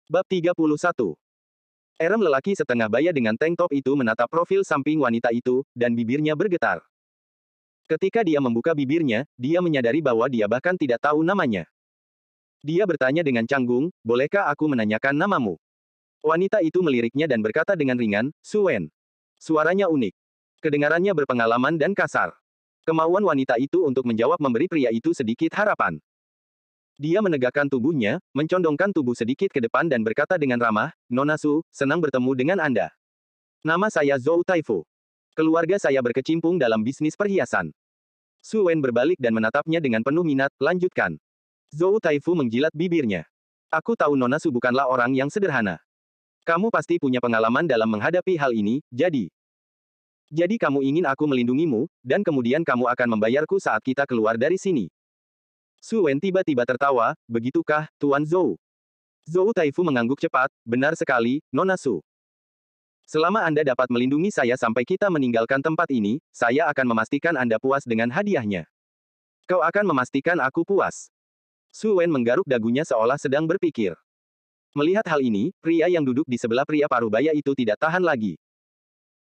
Bab 31. Erem lelaki setengah baya dengan tank top itu menatap profil samping wanita itu, dan bibirnya bergetar. Ketika dia membuka bibirnya, dia menyadari bahwa dia bahkan tidak tahu namanya. Dia bertanya dengan canggung, bolehkah aku menanyakan namamu? Wanita itu meliriknya dan berkata dengan ringan, Su Wen. Suaranya unik. Kedengarannya berpengalaman dan kasar. Kemauan wanita itu untuk menjawab memberi pria itu sedikit harapan. Dia menegakkan tubuhnya, mencondongkan tubuh sedikit ke depan dan berkata dengan ramah, Nona Su, senang bertemu dengan Anda. Nama saya Zhou Taifu. Keluarga saya berkecimpung dalam bisnis perhiasan. Su Wen berbalik dan menatapnya dengan penuh minat, lanjutkan. Zhou Taifu menjilat bibirnya. Aku tahu Nona Su bukanlah orang yang sederhana. Kamu pasti punya pengalaman dalam menghadapi hal ini, jadi kamu ingin aku melindungimu, dan kemudian kamu akan membayarku saat kita keluar dari sini. Su Wen tiba-tiba tertawa, begitukah, Tuan Zhou? Zhou Taifu mengangguk cepat, benar sekali, Nona Su. Selama Anda dapat melindungi saya sampai kita meninggalkan tempat ini, saya akan memastikan Anda puas dengan hadiahnya. Kau akan memastikan aku puas. Su Wen menggaruk dagunya seolah sedang berpikir. Melihat hal ini, pria yang duduk di sebelah pria paruh baya itu tidak tahan lagi.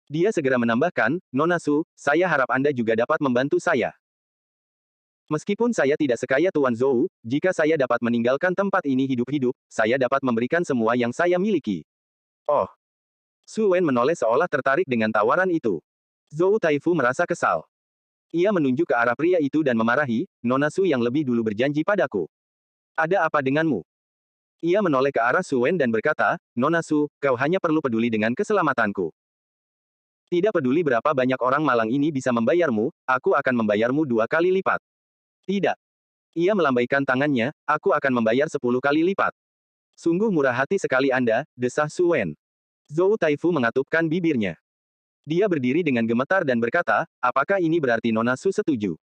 Dia segera menambahkan, Nona Su, saya harap Anda juga dapat membantu saya. Meskipun saya tidak sekaya Tuan Zhou, jika saya dapat meninggalkan tempat ini hidup-hidup, saya dapat memberikan semua yang saya miliki. Oh. Su Wen menoleh seolah tertarik dengan tawaran itu. Zhou Taifu merasa kesal. Ia menunjuk ke arah pria itu dan memarahi, Nona Su yang lebih dulu berjanji padaku. Ada apa denganmu? Ia menoleh ke arah Su Wen dan berkata, Nona Su, kau hanya perlu peduli dengan keselamatanku. Tidak peduli berapa banyak orang malang ini bisa membayarmu, aku akan membayarmu 2 kali lipat. Tidak. Ia melambaikan tangannya, aku akan membayar 10 kali lipat. Sungguh murah hati sekali Anda, desah Su Wen. Zhou Taifu mengatupkan bibirnya. Dia berdiri dengan gemetar dan berkata, apakah ini berarti Nona Su setuju?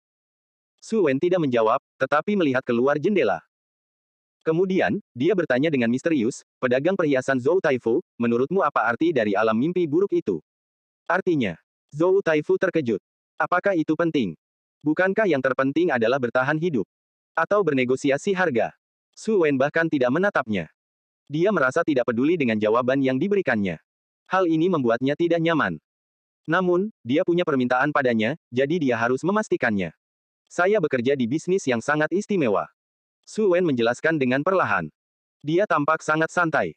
Su Wen tidak menjawab, tetapi melihat keluar jendela. Kemudian, dia bertanya dengan misterius, pedagang perhiasan Zhou Taifu, menurutmu apa arti dari alam mimpi buruk itu? Artinya, Zhou Taifu terkejut. Apakah itu penting? Bukankah yang terpenting adalah bertahan hidup? Atau bernegosiasi harga? Su Wen bahkan tidak menatapnya. Dia merasa tidak peduli dengan jawaban yang diberikannya. Hal ini membuatnya tidak nyaman. Namun, dia punya permintaan padanya, jadi dia harus memastikannya. Saya bekerja di bisnis yang sangat istimewa. Su Wen menjelaskan dengan perlahan. Dia tampak sangat santai.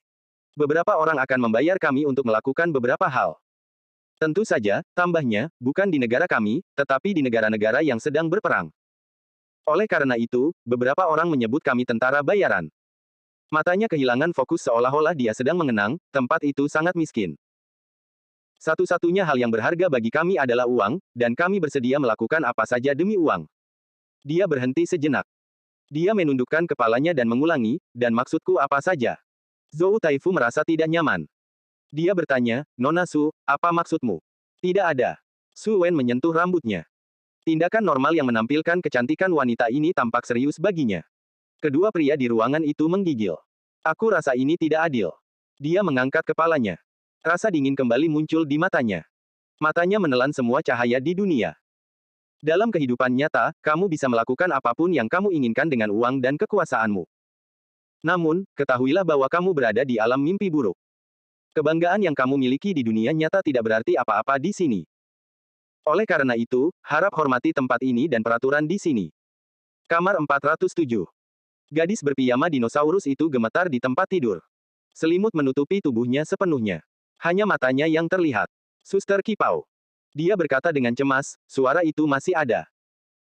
Beberapa orang akan membayar kami untuk melakukan beberapa hal. Tentu saja, tambahnya, bukan di negara kami, tetapi di negara-negara yang sedang berperang. Oleh karena itu, beberapa orang menyebut kami tentara bayaran. Matanya kehilangan fokus seolah-olah dia sedang mengenang, tempat itu sangat miskin. Satu-satunya hal yang berharga bagi kami adalah uang, dan kami bersedia melakukan apa saja demi uang. Dia berhenti sejenak. Dia menundukkan kepalanya dan mengulangi, dan maksudku apa saja? Zhou Taifu merasa tidak nyaman. Dia bertanya, Nona Su, apa maksudmu? Tidak ada. Su Wen menyentuh rambutnya. Tindakan normal yang menampilkan kecantikan wanita ini tampak serius baginya. Kedua pria di ruangan itu menggigil. Aku rasa ini tidak adil. Dia mengangkat kepalanya. Rasa dingin kembali muncul di matanya. Matanya menelan semua cahaya di dunia. Dalam kehidupan nyata, kamu bisa melakukan apapun yang kamu inginkan dengan uang dan kekuasaanmu. Namun, ketahuilah bahwa kamu berada di alam mimpi buruk. Kebanggaan yang kamu miliki di dunia nyata tidak berarti apa-apa di sini. Oleh karena itu, harap hormati tempat ini dan peraturan di sini. Kamar 407. Gadis berpiyama dinosaurus itu gemetar di tempat tidur. Selimut menutupi tubuhnya sepenuhnya. Hanya matanya yang terlihat. Suster Kipau. Dia berkata dengan cemas, suara itu masih ada.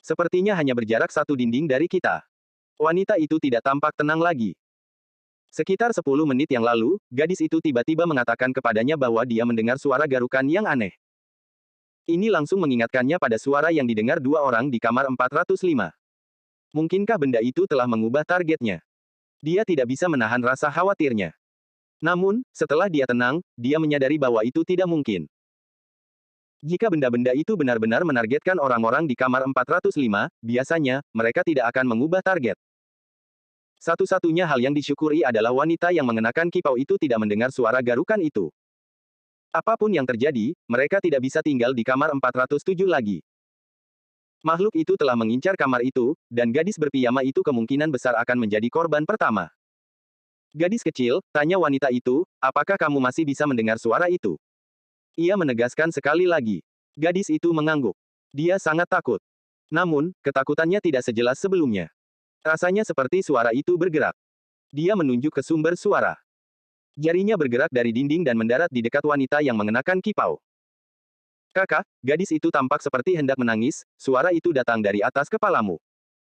Sepertinya hanya berjarak 1 dinding dari kita. Wanita itu tidak tampak tenang lagi. Sekitar 10 menit yang lalu, gadis itu tiba-tiba mengatakan kepadanya bahwa dia mendengar suara garukan yang aneh. Ini langsung mengingatkannya pada suara yang didengar 2 orang di kamar 405. Mungkinkah benda itu telah mengubah targetnya? Dia tidak bisa menahan rasa khawatirnya. Namun, setelah dia tenang, dia menyadari bahwa itu tidak mungkin. Jika benda-benda itu benar-benar menargetkan orang-orang di kamar 405, biasanya, mereka tidak akan mengubah target. Satu-satunya hal yang disyukuri adalah wanita yang mengenakan kipau itu tidak mendengar suara garukan itu. Apapun yang terjadi, mereka tidak bisa tinggal di kamar 407 lagi. Makhluk itu telah mengincar kamar itu, dan gadis berpiyama itu kemungkinan besar akan menjadi korban pertama. Gadis kecil, tanya wanita itu, apakah kamu masih bisa mendengar suara itu? Ia menegaskan sekali lagi. Gadis itu mengangguk. Dia sangat takut. Namun, ketakutannya tidak sejelas sebelumnya. Rasanya seperti suara itu bergerak. Dia menunjuk ke sumber suara. Jarinya bergerak dari dinding dan mendarat di dekat wanita yang mengenakan kipau. Kakak, gadis itu tampak seperti hendak menangis, suara itu datang dari atas kepalamu.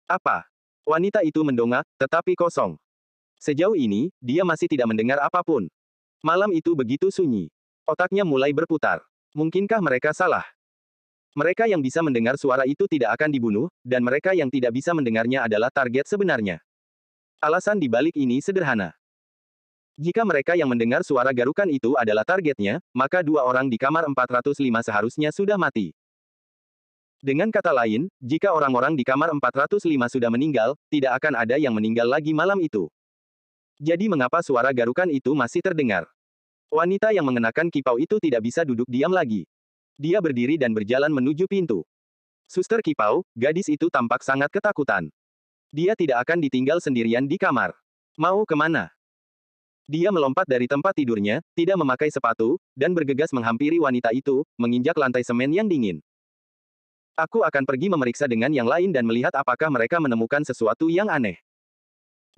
Apa? Wanita itu mendongak, tetapi kosong. Sejauh ini, dia masih tidak mendengar apapun. Malam itu begitu sunyi. Otaknya mulai berputar. Mungkinkah mereka salah? Mereka yang bisa mendengar suara itu tidak akan dibunuh, dan mereka yang tidak bisa mendengarnya adalah target sebenarnya. Alasan di balik ini sederhana. Jika mereka yang mendengar suara garukan itu adalah targetnya, maka dua orang di kamar 405 seharusnya sudah mati. Dengan kata lain, jika orang-orang di kamar 405 sudah meninggal, tidak akan ada yang meninggal lagi malam itu. Jadi mengapa suara garukan itu masih terdengar? Wanita yang mengenakan kipau itu tidak bisa duduk diam lagi. Dia berdiri dan berjalan menuju pintu. Suster kipau, gadis itu tampak sangat ketakutan. Dia tidak akan ditinggal sendirian di kamar. Mau kemana? Dia melompat dari tempat tidurnya, tidak memakai sepatu, dan bergegas menghampiri wanita itu, menginjak lantai semen yang dingin. Aku akan pergi memeriksa dengan yang lain dan melihat apakah mereka menemukan sesuatu yang aneh.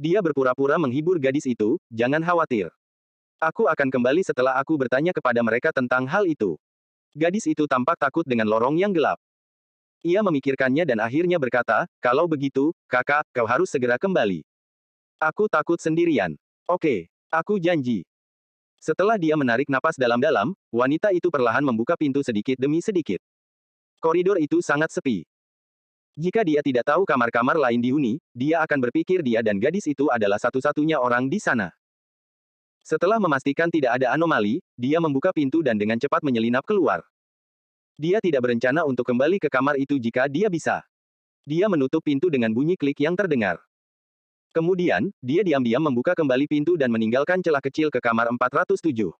Dia berpura-pura menghibur gadis itu, jangan khawatir. Aku akan kembali setelah aku bertanya kepada mereka tentang hal itu. Gadis itu tampak takut dengan lorong yang gelap. Ia memikirkannya dan akhirnya berkata, kalau begitu, kakak, kau harus segera kembali. Aku takut sendirian. Oke, aku janji. Setelah dia menarik napas dalam-dalam, wanita itu perlahan membuka pintu sedikit demi sedikit. Koridor itu sangat sepi. Jika dia tidak tahu kamar-kamar lain dihuni, dia akan berpikir dia dan gadis itu adalah satu-satunya orang di sana. Setelah memastikan tidak ada anomali, dia membuka pintu dan dengan cepat menyelinap keluar. Dia tidak berencana untuk kembali ke kamar itu jika dia bisa. Dia menutup pintu dengan bunyi klik yang terdengar. Kemudian, dia diam-diam membuka kembali pintu dan meninggalkan celah kecil ke kamar 407.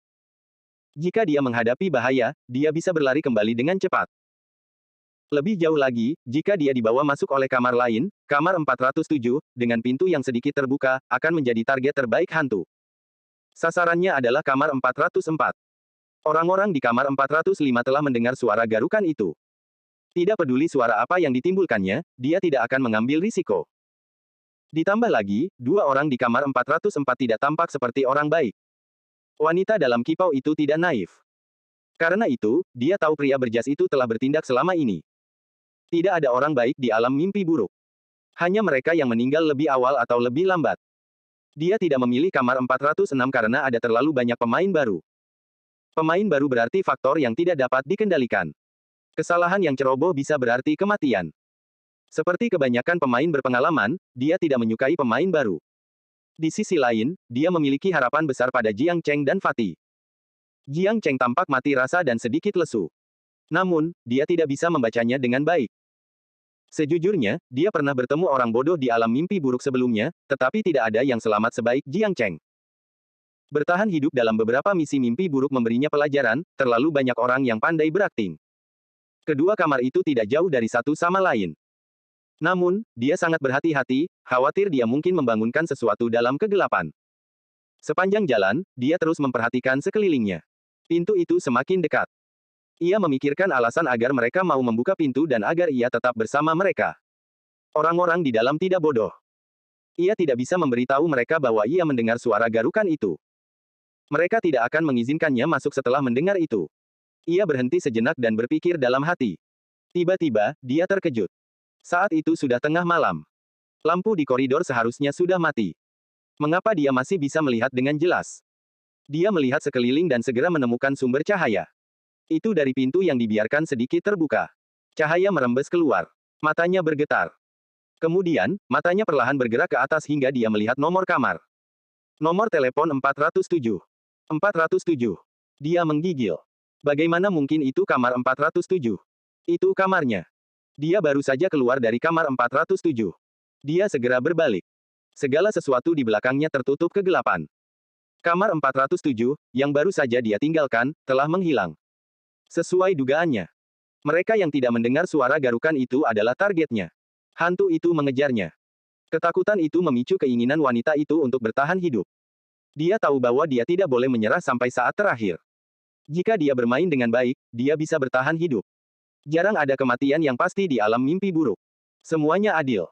Jika dia menghadapi bahaya, dia bisa berlari kembali dengan cepat. Lebih jauh lagi, jika dia dibawa masuk oleh kamar lain, kamar 407, dengan pintu yang sedikit terbuka, akan menjadi target terbaik hantu. Sasarannya adalah kamar 404. Orang-orang di kamar 405 telah mendengar suara garukan itu. Tidak peduli suara apa yang ditimbulkannya, dia tidak akan mengambil risiko. Ditambah lagi, dua orang di kamar 404 tidak tampak seperti orang baik. Wanita dalam kipau itu tidak naif. Karena itu, dia tahu pria berjas itu telah bertindak selama ini. Tidak ada orang baik di alam mimpi buruk. Hanya mereka yang meninggal lebih awal atau lebih lambat. Dia tidak memilih kamar 406 karena ada terlalu banyak pemain baru. Pemain baru berarti faktor yang tidak dapat dikendalikan. Kesalahan yang ceroboh bisa berarti kematian. Seperti kebanyakan pemain berpengalaman, dia tidak menyukai pemain baru. Di sisi lain, dia memiliki harapan besar pada Jiang Cheng dan Fatih. Jiang Cheng tampak mati rasa dan sedikit lesu. Namun, dia tidak bisa membacanya dengan baik. Sejujurnya, dia pernah bertemu orang bodoh di alam mimpi buruk sebelumnya, tetapi tidak ada yang selamat sebaik Jiang Cheng. Bertahan hidup dalam beberapa misi mimpi buruk memberinya pelajaran, terlalu banyak orang yang pandai berakting. Kedua kamar itu tidak jauh dari satu sama lain. Namun, dia sangat berhati-hati, khawatir dia mungkin membangunkan sesuatu dalam kegelapan. Sepanjang jalan, dia terus memperhatikan sekelilingnya. Pintu itu semakin dekat. Ia memikirkan alasan agar mereka mau membuka pintu dan agar ia tetap bersama mereka. Orang-orang di dalam tidak bodoh. Ia tidak bisa memberitahu mereka bahwa ia mendengar suara garukan itu. Mereka tidak akan mengizinkannya masuk setelah mendengar itu. Ia berhenti sejenak dan berpikir dalam hati. Tiba-tiba, dia terkejut. Saat itu sudah tengah malam. Lampu di koridor seharusnya sudah mati. Mengapa dia masih bisa melihat dengan jelas? Dia melihat sekeliling dan segera menemukan sumber cahaya. Itu dari pintu yang dibiarkan sedikit terbuka. Cahaya merembes keluar. Matanya bergetar. Kemudian, matanya perlahan bergerak ke atas hingga dia melihat nomor kamar. Nomor telepon 407. 407. Dia menggigil. Bagaimana mungkin itu kamar 407? Itu kamarnya. Dia baru saja keluar dari kamar 407. Dia segera berbalik. Segala sesuatu di belakangnya tertutup kegelapan. Kamar 407, yang baru saja dia tinggalkan, telah menghilang. Sesuai dugaannya. Mereka yang tidak mendengar suara garukan itu adalah targetnya. Hantu itu mengejarnya. Ketakutan itu memicu keinginan wanita itu untuk bertahan hidup. Dia tahu bahwa dia tidak boleh menyerah sampai saat terakhir. Jika dia bermain dengan baik, dia bisa bertahan hidup. Jarang ada kematian yang pasti di alam mimpi buruk. Semuanya adil.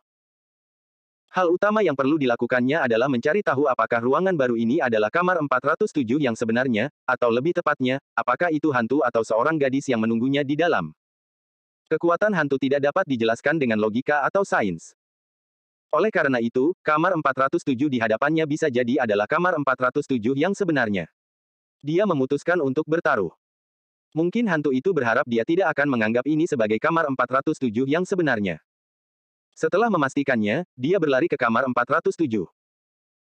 Hal utama yang perlu dilakukannya adalah mencari tahu apakah ruangan baru ini adalah kamar 407 yang sebenarnya, atau lebih tepatnya, apakah itu hantu atau seorang gadis yang menunggunya di dalam. Kekuatan hantu tidak dapat dijelaskan dengan logika atau sains. Oleh karena itu, kamar 407 di hadapannya bisa jadi adalah kamar 407 yang sebenarnya. Dia memutuskan untuk bertaruh. Mungkin hantu itu berharap dia tidak akan menganggap ini sebagai kamar 407 yang sebenarnya. Setelah memastikannya, dia berlari ke kamar 407.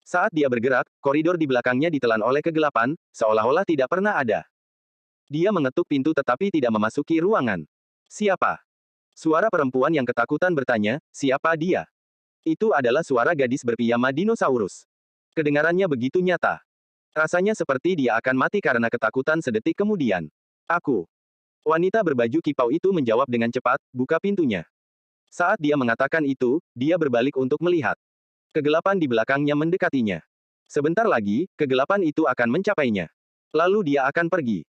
Saat dia bergerak, koridor di belakangnya ditelan oleh kegelapan, seolah-olah tidak pernah ada. Dia mengetuk pintu tetapi tidak memasuki ruangan. Siapa? Suara perempuan yang ketakutan bertanya, siapa dia? Itu adalah suara gadis berpiyama dinosaurus. Kedengarannya begitu nyata. Rasanya seperti dia akan mati karena ketakutan sedetik kemudian. Aku. Wanita berbaju kipau itu menjawab dengan cepat, buka pintunya. Saat dia mengatakan itu, dia berbalik untuk melihat. Kegelapan di belakangnya mendekatinya. Sebentar lagi, kegelapan itu akan mencapainya. Lalu dia akan pergi.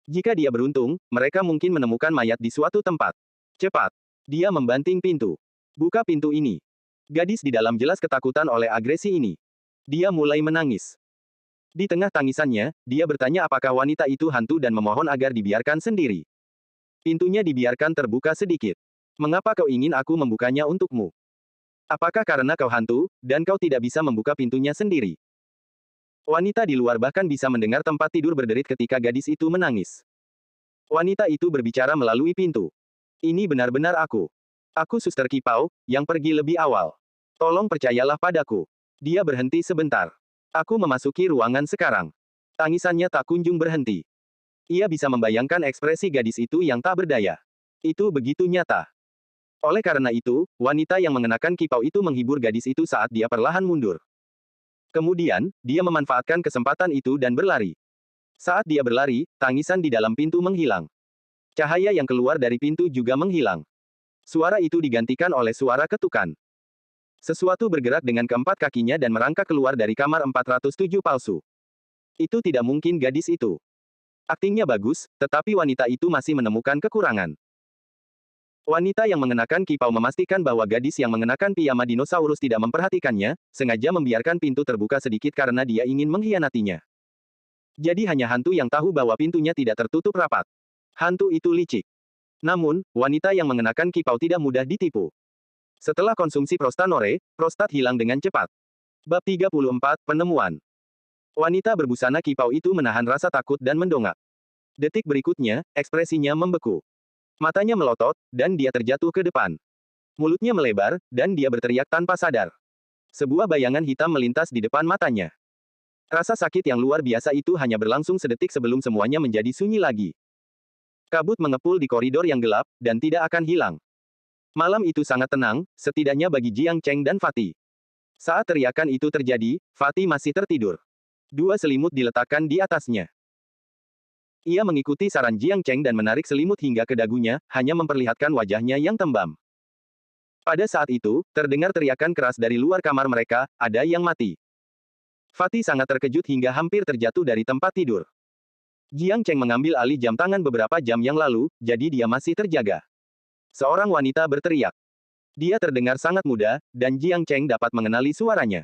Jika dia beruntung, mereka mungkin menemukan mayat di suatu tempat. Cepat. Dia membanting pintu. Buka pintu ini. Gadis di dalam jelas ketakutan oleh agresi ini. Dia mulai menangis. Di tengah tangisannya, dia bertanya apakah wanita itu hantu dan memohon agar dibiarkan sendiri. Pintunya dibiarkan terbuka sedikit. Mengapa kau ingin aku membukanya untukmu? Apakah karena kau hantu, dan kau tidak bisa membuka pintunya sendiri? Wanita di luar bahkan bisa mendengar tempat tidur berderit ketika gadis itu menangis. Wanita itu berbicara melalui pintu. Ini benar-benar aku. Aku suster kipau, yang pergi lebih awal. Tolong percayalah padaku. Dia berhenti sebentar. Aku memasuki ruangan sekarang. Tangisannya tak kunjung berhenti. Ia bisa membayangkan ekspresi gadis itu yang tak berdaya. Itu begitu nyata. Oleh karena itu, wanita yang mengenakan kipau itu menghibur gadis itu saat dia perlahan mundur. Kemudian, dia memanfaatkan kesempatan itu dan berlari. Saat dia berlari, tangisan di dalam pintu menghilang. Cahaya yang keluar dari pintu juga menghilang. Suara itu digantikan oleh suara ketukan. Sesuatu bergerak dengan keempat kakinya dan merangkak keluar dari kamar 407 palsu. Itu tidak mungkin gadis itu. Aktingnya bagus, tetapi wanita itu masih menemukan kekurangan. Wanita yang mengenakan kipau memastikan bahwa gadis yang mengenakan piyama dinosaurus tidak memperhatikannya, sengaja membiarkan pintu terbuka sedikit karena dia ingin mengkhianatinya. Jadi hanya hantu yang tahu bahwa pintunya tidak tertutup rapat. Hantu itu licik. Namun, wanita yang mengenakan kipau tidak mudah ditipu. Setelah konsumsi prostanore, prostat hilang dengan cepat. Bab 34, Penemuan. Wanita berbusana kipau itu menahan rasa takut dan mendongak. Detik berikutnya, ekspresinya membeku. Matanya melotot, dan dia terjatuh ke depan. Mulutnya melebar, dan dia berteriak tanpa sadar. Sebuah bayangan hitam melintas di depan matanya. Rasa sakit yang luar biasa itu hanya berlangsung sedetik sebelum semuanya menjadi sunyi lagi. Kabut mengepul di koridor yang gelap, dan tidak akan hilang. Malam itu sangat tenang, setidaknya bagi Jiang Cheng dan Fatih. Saat teriakan itu terjadi, Fatih masih tertidur. Dua selimut diletakkan di atasnya. Ia mengikuti saran Jiang Cheng dan menarik selimut hingga ke dagunya, hanya memperlihatkan wajahnya yang tembam. Pada saat itu, terdengar teriakan keras dari luar kamar mereka, ada yang mati. Fatih sangat terkejut hingga hampir terjatuh dari tempat tidur. Jiang Cheng mengambil alih jam tangan beberapa jam yang lalu, jadi dia masih terjaga. Seorang wanita berteriak. Dia terdengar sangat muda, dan Jiang Cheng dapat mengenali suaranya.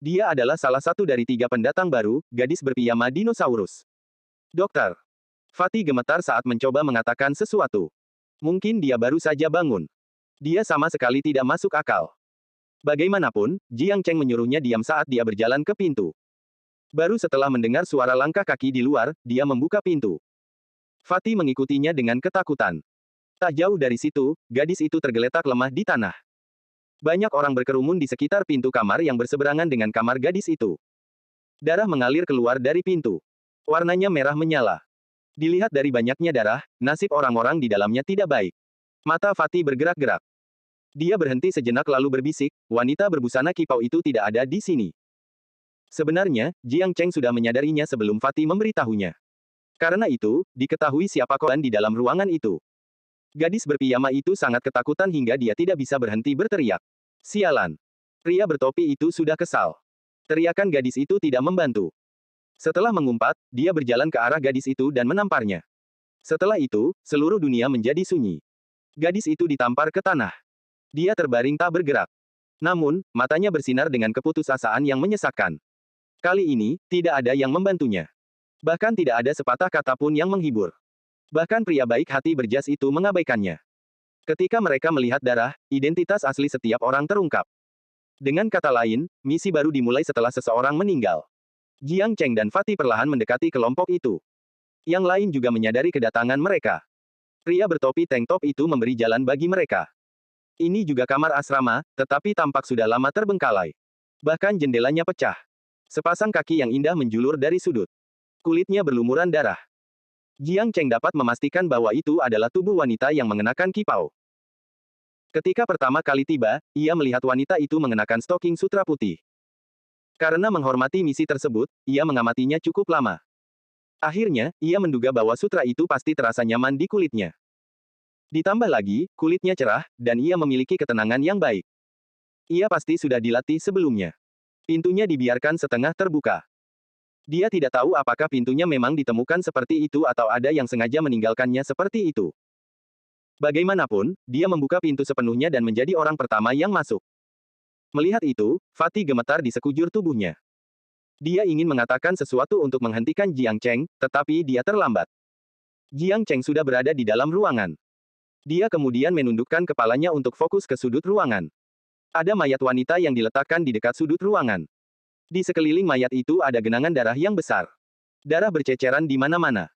Dia adalah salah satu dari 3 pendatang baru, gadis berpiyama dinosaurus. Dokter. Fatih gemetar saat mencoba mengatakan sesuatu. Mungkin dia baru saja bangun. Dia sama sekali tidak masuk akal. Bagaimanapun, Jiang Cheng menyuruhnya diam saat dia berjalan ke pintu. Baru setelah mendengar suara langkah kaki di luar, dia membuka pintu. Fatih mengikutinya dengan ketakutan. Tak jauh dari situ, gadis itu tergeletak lemah di tanah. Banyak orang berkerumun di sekitar pintu kamar yang berseberangan dengan kamar gadis itu. Darah mengalir keluar dari pintu. Warnanya merah menyala. Dilihat dari banyaknya darah, nasib orang-orang di dalamnya tidak baik. Mata Fatih bergerak-gerak. Dia berhenti sejenak lalu berbisik, wanita berbusana kipau itu tidak ada di sini. Sebenarnya, Jiang Cheng sudah menyadarinya sebelum Fatih memberitahunya. Karena itu, diketahui siapa korban di dalam ruangan itu. Gadis berpiyama itu sangat ketakutan hingga dia tidak bisa berhenti berteriak. Sialan. Pria bertopi itu sudah kesal. Teriakan gadis itu tidak membantu. Setelah mengumpat, dia berjalan ke arah gadis itu dan menamparnya. Setelah itu, seluruh dunia menjadi sunyi. Gadis itu ditampar ke tanah. Dia terbaring tak bergerak. Namun, matanya bersinar dengan keputusasaan yang menyesakkan. Kali ini, tidak ada yang membantunya. Bahkan tidak ada sepatah kata pun yang menghibur. Bahkan pria baik hati berjas itu mengabaikannya. Ketika mereka melihat darah, identitas asli setiap orang terungkap. Dengan kata lain, misi baru dimulai setelah seseorang meninggal. Jiang Cheng dan Fatih perlahan mendekati kelompok itu. Yang lain juga menyadari kedatangan mereka. Pria bertopi tank top itu memberi jalan bagi mereka. Ini juga kamar asrama, tetapi tampak sudah lama terbengkalai. Bahkan jendelanya pecah. Sepasang kaki yang indah menjulur dari sudut. Kulitnya berlumuran darah. Jiang Cheng dapat memastikan bahwa itu adalah tubuh wanita yang mengenakan kipau. Ketika pertama kali tiba, ia melihat wanita itu mengenakan stoking sutra putih. Karena menghormati misi tersebut, ia mengamatinya cukup lama. Akhirnya, ia menduga bahwa sutra itu pasti terasa nyaman di kulitnya. Ditambah lagi, kulitnya cerah, dan ia memiliki ketenangan yang baik. Ia pasti sudah dilatih sebelumnya. Pintunya dibiarkan setengah terbuka. Dia tidak tahu apakah pintunya memang ditemukan seperti itu atau ada yang sengaja meninggalkannya seperti itu. Bagaimanapun, dia membuka pintu sepenuhnya dan menjadi orang pertama yang masuk. Melihat itu, Fatih gemetar di sekujur tubuhnya. Dia ingin mengatakan sesuatu untuk menghentikan Jiang Cheng, tetapi dia terlambat. Jiang Cheng sudah berada di dalam ruangan. Dia kemudian menundukkan kepalanya untuk fokus ke sudut ruangan. Ada mayat wanita yang diletakkan di dekat sudut ruangan. Di sekeliling mayat itu ada genangan darah yang besar. Darah berceceran di mana-mana.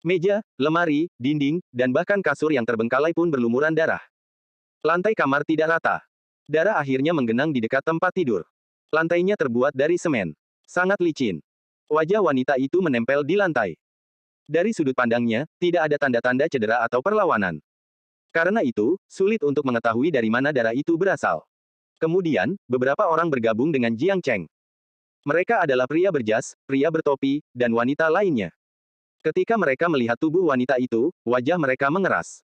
Meja, lemari, dinding, dan bahkan kasur yang terbengkalai pun berlumuran darah. Lantai kamar tidak rata. Darah akhirnya menggenang di dekat tempat tidur. Lantainya terbuat dari semen. Sangat licin. Wajah wanita itu menempel di lantai. Dari sudut pandangnya, tidak ada tanda-tanda cedera atau perlawanan. Karena itu, sulit untuk mengetahui dari mana darah itu berasal. Kemudian, beberapa orang bergabung dengan Jiang Cheng. Mereka adalah pria berjas, pria bertopi, dan wanita lainnya. Ketika mereka melihat tubuh wanita itu, wajah mereka mengeras.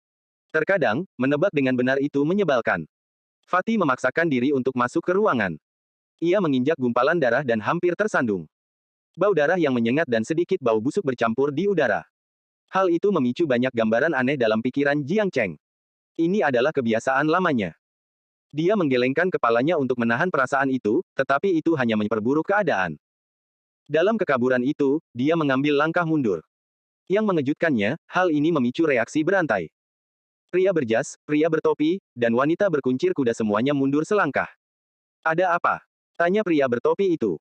Terkadang, menebak dengan benar itu menyebalkan. Fatih memaksakan diri untuk masuk ke ruangan. Ia menginjak gumpalan darah dan hampir tersandung. Bau darah yang menyengat dan sedikit bau busuk bercampur di udara. Hal itu memicu banyak gambaran aneh dalam pikiran Jiang Cheng. Ini adalah kebiasaan lamanya. Dia menggelengkan kepalanya untuk menahan perasaan itu, tetapi itu hanya memperburuk keadaan. Dalam kekaburan itu, dia mengambil langkah mundur. Yang mengejutkannya, hal ini memicu reaksi berantai. Pria berjas, pria bertopi, dan wanita berkuncir kuda semuanya mundur selangkah. Ada apa? Tanya pria bertopi itu.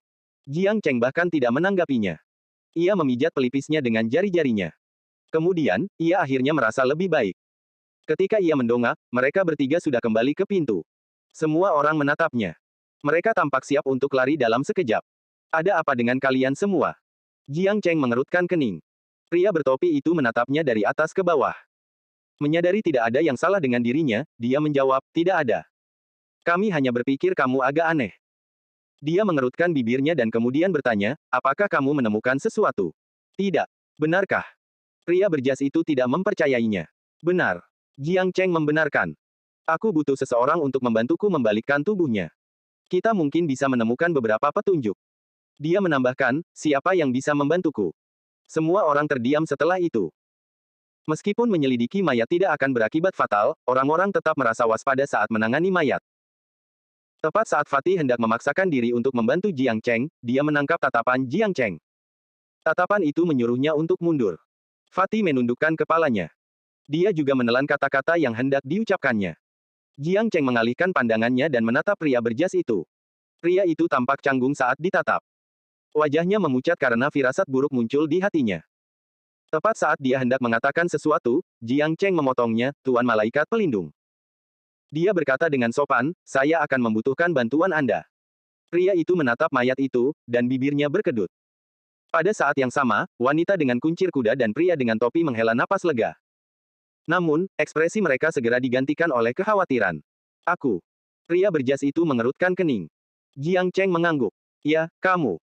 Jiang Cheng bahkan tidak menanggapinya. Ia memijat pelipisnya dengan jari-jarinya. Kemudian, ia akhirnya merasa lebih baik. Ketika ia mendongak, mereka bertiga sudah kembali ke pintu. Semua orang menatapnya. Mereka tampak siap untuk lari dalam sekejap. Ada apa dengan kalian semua? Jiang Cheng mengerutkan kening. Pria bertopi itu menatapnya dari atas ke bawah. Menyadari tidak ada yang salah dengan dirinya, dia menjawab, tidak ada. Kami hanya berpikir kamu agak aneh. Dia mengerutkan bibirnya dan kemudian bertanya, apakah kamu menemukan sesuatu? Tidak. Benarkah? Pria berjas itu tidak mempercayainya. Benar. Jiang Cheng membenarkan. Aku butuh seseorang untuk membantuku membalikkan tubuhnya. Kita mungkin bisa menemukan beberapa petunjuk. Dia menambahkan, siapa yang bisa membantuku? Semua orang terdiam setelah itu. Meskipun menyelidiki mayat tidak akan berakibat fatal, orang-orang tetap merasa waspada saat menangani mayat. Tepat saat Fatih hendak memaksakan diri untuk membantu Jiang Cheng, dia menangkap tatapan Jiang Cheng. Tatapan itu menyuruhnya untuk mundur. Fatih menundukkan kepalanya. Dia juga menelan kata-kata yang hendak diucapkannya. Jiang Cheng mengalihkan pandangannya dan menatap pria berjas itu. Pria itu tampak canggung saat ditatap. Wajahnya memucat karena firasat buruk muncul di hatinya. Tepat saat dia hendak mengatakan sesuatu, Jiang Cheng memotongnya, Tuan Malaikat Pelindung. Dia berkata dengan sopan, saya akan membutuhkan bantuan Anda. Pria itu menatap mayat itu, dan bibirnya berkedut. Pada saat yang sama, wanita dengan kuncir kuda dan pria dengan topi menghela napas lega. Namun, ekspresi mereka segera digantikan oleh kekhawatiran. Aku. Pria berjas itu mengerutkan kening. Jiang Cheng mengangguk. Ya, kamu.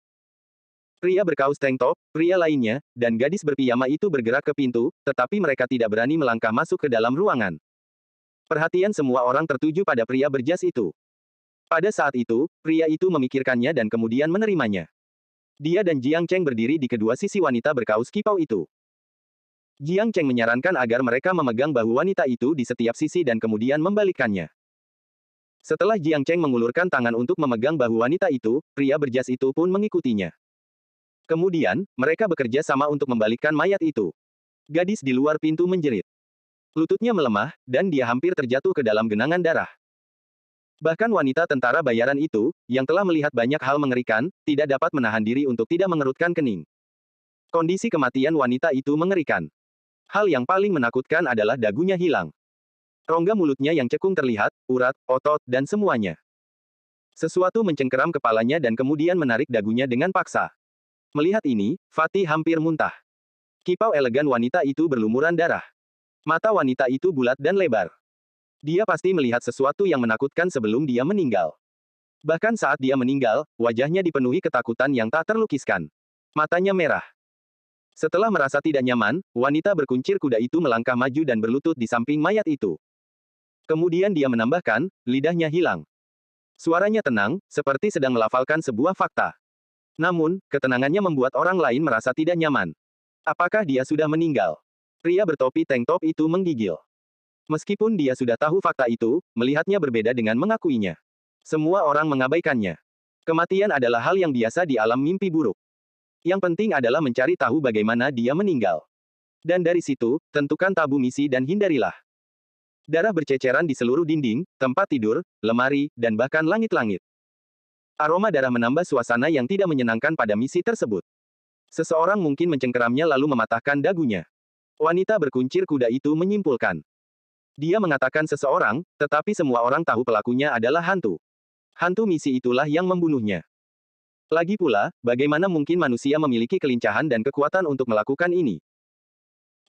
Pria berkaus tank top, pria lainnya, dan gadis berpiyama itu bergerak ke pintu, tetapi mereka tidak berani melangkah masuk ke dalam ruangan. Perhatian semua orang tertuju pada pria berjas itu. Pada saat itu, pria itu memikirkannya dan kemudian menerimanya. Dia dan Jiang Cheng berdiri di kedua sisi wanita berkaus kipau itu. Jiang Cheng menyarankan agar mereka memegang bahu wanita itu di setiap sisi dan kemudian membalikkannya. Setelah Jiang Cheng mengulurkan tangan untuk memegang bahu wanita itu, pria berjas itu pun mengikutinya. Kemudian, mereka bekerja sama untuk membalikkan mayat itu. Gadis di luar pintu menjerit. Lututnya melemah, dan dia hampir terjatuh ke dalam genangan darah. Bahkan wanita tentara bayaran itu, yang telah melihat banyak hal mengerikan, tidak dapat menahan diri untuk tidak mengerutkan kening. Kondisi kematian wanita itu mengerikan. Hal yang paling menakutkan adalah dagunya hilang. Rongga mulutnya yang cekung terlihat, urat, otot, dan semuanya. Sesuatu mencengkeram kepalanya dan kemudian menarik dagunya dengan paksa. Melihat ini, Fatih hampir muntah. Kipau elegan wanita itu berlumuran darah. Mata wanita itu bulat dan lebar. Dia pasti melihat sesuatu yang menakutkan sebelum dia meninggal. Bahkan saat dia meninggal, wajahnya dipenuhi ketakutan yang tak terlukiskan. Matanya merah. Setelah merasa tidak nyaman, wanita berkuncir kuda itu melangkah maju dan berlutut di samping mayat itu. Kemudian dia menambahkan, lidahnya hilang. Suaranya tenang, seperti sedang melafalkan sebuah fakta. Namun, ketenangannya membuat orang lain merasa tidak nyaman. Apakah dia sudah meninggal? Pria bertopi tank top itu menggigil. Meskipun dia sudah tahu fakta itu, melihatnya berbeda dengan mengakuinya. Semua orang mengabaikannya. Kematian adalah hal yang biasa di alam mimpi buruk. Yang penting adalah mencari tahu bagaimana dia meninggal. Dan dari situ, tentukan tabu misi dan hindarilah. Darah berceceran di seluruh dinding, tempat tidur, lemari, dan bahkan langit-langit. Aroma darah menambah suasana yang tidak menyenangkan pada misi tersebut. Seseorang mungkin mencengkeramnya lalu mematahkan dagunya. Wanita berkuncir kuda itu menyimpulkan. Dia mengatakan seseorang, tetapi semua orang tahu pelakunya adalah hantu. Hantu misi itulah yang membunuhnya. Lagi pula, bagaimana mungkin manusia memiliki kelincahan dan kekuatan untuk melakukan ini?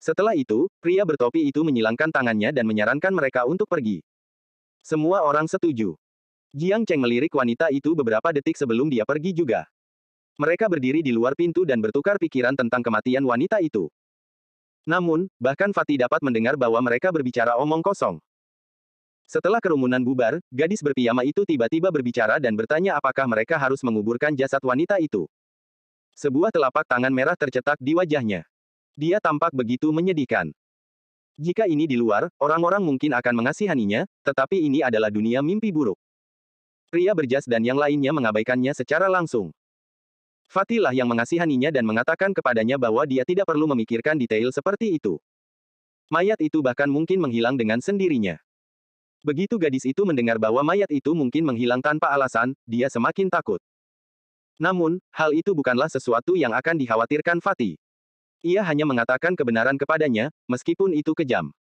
Setelah itu, pria bertopi itu menyilangkan tangannya dan menyarankan mereka untuk pergi. Semua orang setuju. Jiang Cheng melirik wanita itu beberapa detik sebelum dia pergi juga. Mereka berdiri di luar pintu dan bertukar pikiran tentang kematian wanita itu. Namun, bahkan Fatih dapat mendengar bahwa mereka berbicara omong kosong. Setelah kerumunan bubar, gadis berpiyama itu tiba-tiba berbicara dan bertanya apakah mereka harus menguburkan jasad wanita itu. Sebuah telapak tangan merah tercetak di wajahnya. Dia tampak begitu menyedihkan. Jika ini di luar, orang-orang mungkin akan mengasihaninya, tetapi ini adalah dunia mimpi buruk. Pria berjas dan yang lainnya mengabaikannya secara langsung. Fatih lah yang mengasihaninya dan mengatakan kepadanya bahwa dia tidak perlu memikirkan detail seperti itu. Mayat itu bahkan mungkin menghilang dengan sendirinya. Begitu gadis itu mendengar bahwa mayat itu mungkin menghilang tanpa alasan, dia semakin takut. Namun, hal itu bukanlah sesuatu yang akan dikhawatirkan Fatih. Ia hanya mengatakan kebenaran kepadanya, meskipun itu kejam.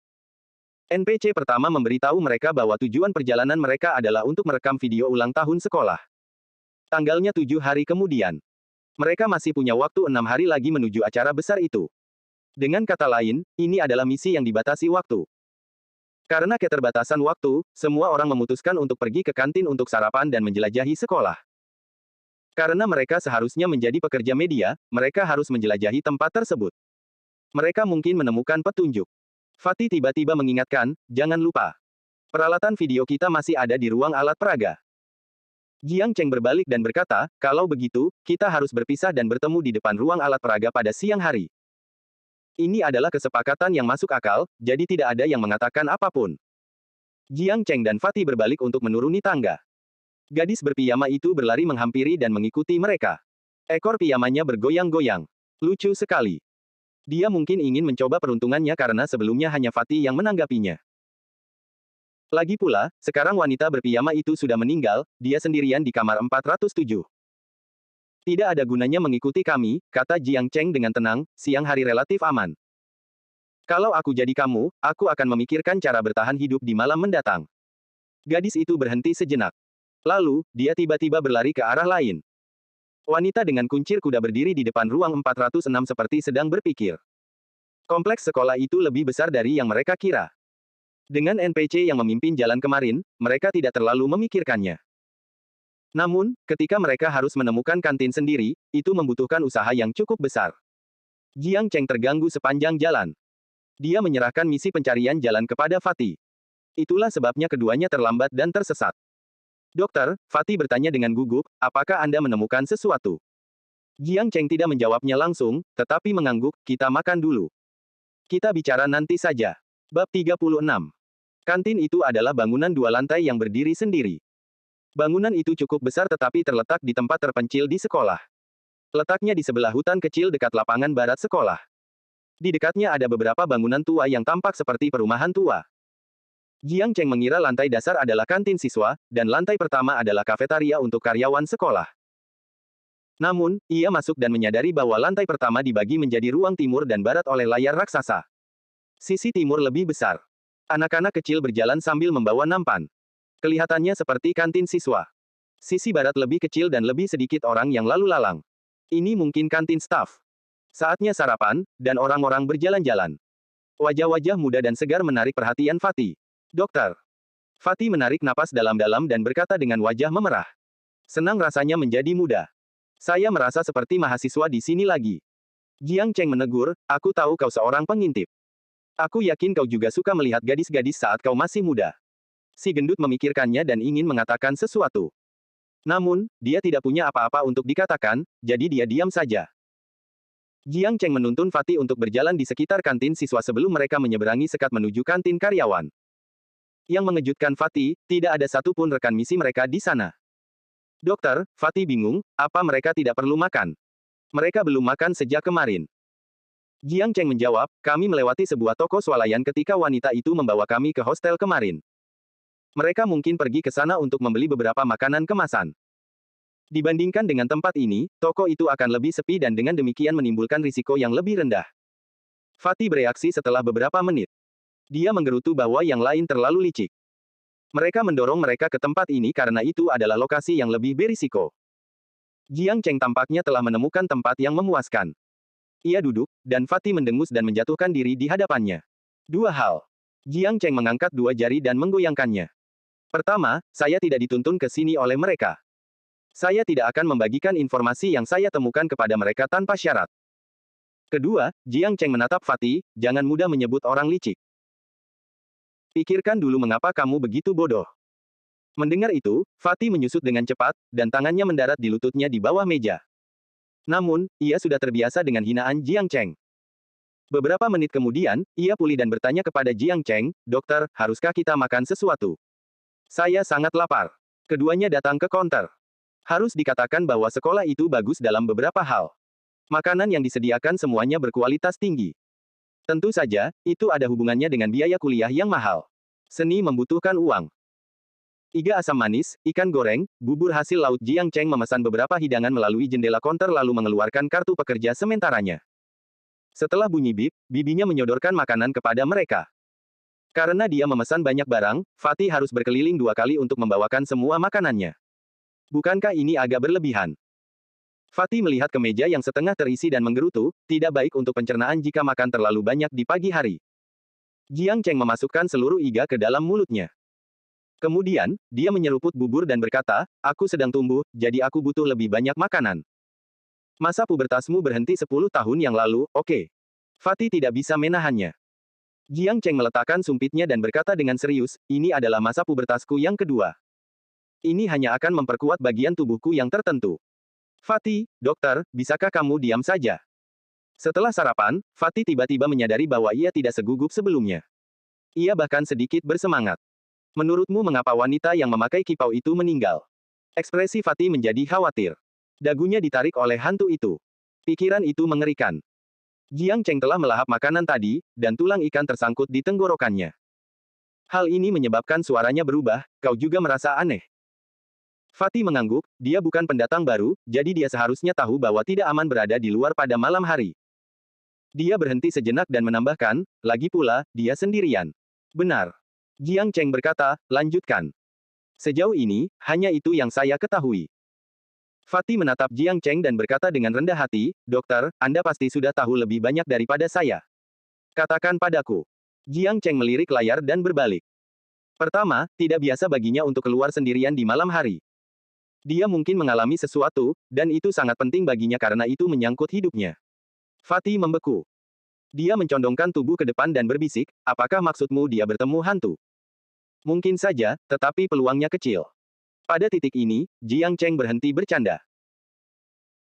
NPC pertama memberitahu mereka bahwa tujuan perjalanan mereka adalah untuk merekam video ulang tahun sekolah. Tanggalnya 7 hari kemudian. Mereka masih punya waktu 6 hari lagi menuju acara besar itu. Dengan kata lain, ini adalah misi yang dibatasi waktu. Karena keterbatasan waktu, semua orang memutuskan untuk pergi ke kantin untuk sarapan dan menjelajahi sekolah. Karena mereka seharusnya menjadi pekerja media, mereka harus menjelajahi tempat tersebut. Mereka mungkin menemukan petunjuk. Fatih tiba-tiba mengingatkan, jangan lupa. Peralatan video kita masih ada di ruang alat peraga. Jiang Cheng berbalik dan berkata, kalau begitu, kita harus berpisah dan bertemu di depan ruang alat peraga pada siang hari. Ini adalah kesepakatan yang masuk akal, jadi tidak ada yang mengatakan apapun. Jiang Cheng dan Fatih berbalik untuk menuruni tangga. Gadis berpiyama itu berlari menghampiri dan mengikuti mereka. Ekor piyamanya bergoyang-goyang. Lucu sekali. Dia mungkin ingin mencoba peruntungannya karena sebelumnya hanya Fatih yang menanggapinya. Lagi pula, sekarang wanita berpiyama itu sudah meninggal, dia sendirian di kamar 407. Tidak ada gunanya mengikuti kami, kata Jiang Cheng dengan tenang, siang hari relatif aman. Kalau aku jadi kamu, aku akan memikirkan cara bertahan hidup di malam mendatang. Gadis itu berhenti sejenak. Lalu, dia tiba-tiba berlari ke arah lain. Wanita dengan kuncir kuda berdiri di depan ruang 406 seperti sedang berpikir. Kompleks sekolah itu lebih besar dari yang mereka kira. Dengan NPC yang memimpin jalan kemarin, mereka tidak terlalu memikirkannya. Namun, ketika mereka harus menemukan kantin sendiri, itu membutuhkan usaha yang cukup besar. Jiang Cheng terganggu sepanjang jalan. Dia menyerahkan misi pencarian jalan kepada Fatih. Itulah sebabnya keduanya terlambat dan tersesat. Dokter, Fatih bertanya dengan gugup, apakah Anda menemukan sesuatu? Jiang Cheng tidak menjawabnya langsung, tetapi mengangguk, kita makan dulu. Kita bicara nanti saja. Bab 36. Kantin itu adalah bangunan dua lantai yang berdiri sendiri. Bangunan itu cukup besar tetapi terletak di tempat terpencil di sekolah. Letaknya di sebelah hutan kecil dekat lapangan barat sekolah. Di dekatnya ada beberapa bangunan tua yang tampak seperti perumahan tua. Jiang Cheng mengira lantai dasar adalah kantin siswa, dan lantai pertama adalah kafetaria untuk karyawan sekolah. Namun, ia masuk dan menyadari bahwa lantai pertama dibagi menjadi ruang timur dan barat oleh layar raksasa. Sisi timur lebih besar. Anak-anak kecil berjalan sambil membawa nampan. Kelihatannya seperti kantin siswa. Sisi barat lebih kecil dan lebih sedikit orang yang lalu lalang. Ini mungkin kantin staf. Saatnya sarapan, dan orang-orang berjalan-jalan. Wajah-wajah muda dan segar menarik perhatian Fatih. Dokter. Fatih menarik napas dalam-dalam dan berkata dengan wajah memerah. Senang rasanya menjadi muda. Saya merasa seperti mahasiswa di sini lagi. Jiang Cheng menegur, aku tahu kau seorang pengintip. Aku yakin kau juga suka melihat gadis-gadis saat kau masih muda. Si gendut memikirkannya dan ingin mengatakan sesuatu. Namun, dia tidak punya apa-apa untuk dikatakan, jadi dia diam saja. Jiang Cheng menuntun Fatih untuk berjalan di sekitar kantin siswa sebelum mereka menyeberangi sekat menuju kantin karyawan. Yang mengejutkan Fatih, tidak ada satupun rekan misi mereka di sana. Dokter, Fatih bingung, apa mereka tidak perlu makan? Mereka belum makan sejak kemarin. Jiang Cheng menjawab, kami melewati sebuah toko swalayan ketika wanita itu membawa kami ke hostel kemarin. Mereka mungkin pergi ke sana untuk membeli beberapa makanan kemasan. Dibandingkan dengan tempat ini, toko itu akan lebih sepi dan dengan demikian menimbulkan risiko yang lebih rendah. Fatih bereaksi setelah beberapa menit. Dia menggerutu bahwa yang lain terlalu licik. Mereka mendorong mereka ke tempat ini karena itu adalah lokasi yang lebih berisiko. Jiang Cheng tampaknya telah menemukan tempat yang memuaskan. Ia duduk, dan Fatih mendengus dan menjatuhkan diri di hadapannya. Dua hal. Jiang Cheng mengangkat dua jari dan menggoyangkannya. Pertama, saya tidak dituntun ke sini oleh mereka. Saya tidak akan membagikan informasi yang saya temukan kepada mereka tanpa syarat. Kedua, Jiang Cheng menatap Fatih, jangan mudah menyebut orang licik. Pikirkan dulu mengapa kamu begitu bodoh. Mendengar itu, Fatih menyusut dengan cepat, dan tangannya mendarat di lututnya di bawah meja. Namun, ia sudah terbiasa dengan hinaan Jiang Cheng. Beberapa menit kemudian, ia pulih dan bertanya kepada Jiang Cheng, dokter, haruskah kita makan sesuatu? Saya sangat lapar. Keduanya datang ke counter. Harus dikatakan bahwa sekolah itu bagus dalam beberapa hal. Makanan yang disediakan semuanya berkualitas tinggi. Tentu saja, itu ada hubungannya dengan biaya kuliah yang mahal. Seni membutuhkan uang. Iga asam manis, ikan goreng, bubur hasil laut. Jiang Cheng memesan beberapa hidangan melalui jendela konter lalu mengeluarkan kartu pekerja sementaranya. Setelah bunyi bip, bibinya menyodorkan makanan kepada mereka. Karena dia memesan banyak barang, Fatih harus berkeliling dua kali untuk membawakan semua makanannya. Bukankah ini agak berlebihan? Fatih melihat ke meja yang setengah terisi dan menggerutu, tidak baik untuk pencernaan jika makan terlalu banyak di pagi hari. Jiang Cheng memasukkan seluruh iga ke dalam mulutnya. Kemudian, dia menyeruput bubur dan berkata, aku sedang tumbuh, jadi aku butuh lebih banyak makanan. Masa pubertasmu berhenti 10 tahun yang lalu, oke. Fatih tidak bisa menahannya. Jiang Cheng meletakkan sumpitnya dan berkata dengan serius, ini adalah masa pubertasku yang kedua. Ini hanya akan memperkuat bagian tubuhku yang tertentu. Fatih, dokter, bisakah kamu diam saja? Setelah sarapan, Fatih tiba-tiba menyadari bahwa ia tidak segugup sebelumnya. Ia bahkan sedikit bersemangat. Menurutmu mengapa wanita yang memakai kipau itu meninggal? Ekspresi Fatih menjadi khawatir. Dagunya ditarik oleh hantu itu. Pikiran itu mengerikan. Jiang Cheng telah melahap makanan tadi, dan tulang ikan tersangkut di tenggorokannya. Hal ini menyebabkan suaranya berubah, kau juga merasa aneh. Fatih mengangguk, dia bukan pendatang baru, jadi dia seharusnya tahu bahwa tidak aman berada di luar pada malam hari. Dia berhenti sejenak dan menambahkan, lagi pula, dia sendirian. Benar. Jiang Cheng berkata, lanjutkan. Sejauh ini, hanya itu yang saya ketahui. Fatih menatap Jiang Cheng dan berkata dengan rendah hati, dokter, Anda pasti sudah tahu lebih banyak daripada saya. Katakan padaku. Jiang Cheng melirik layar dan berbalik. Pertama, tidak biasa baginya untuk keluar sendirian di malam hari. Dia mungkin mengalami sesuatu, dan itu sangat penting baginya karena itu menyangkut hidupnya. Fatih membeku. Dia mencondongkan tubuh ke depan dan berbisik, apakah maksudmu dia bertemu hantu? Mungkin saja, tetapi peluangnya kecil. Pada titik ini, Jiang Cheng berhenti bercanda.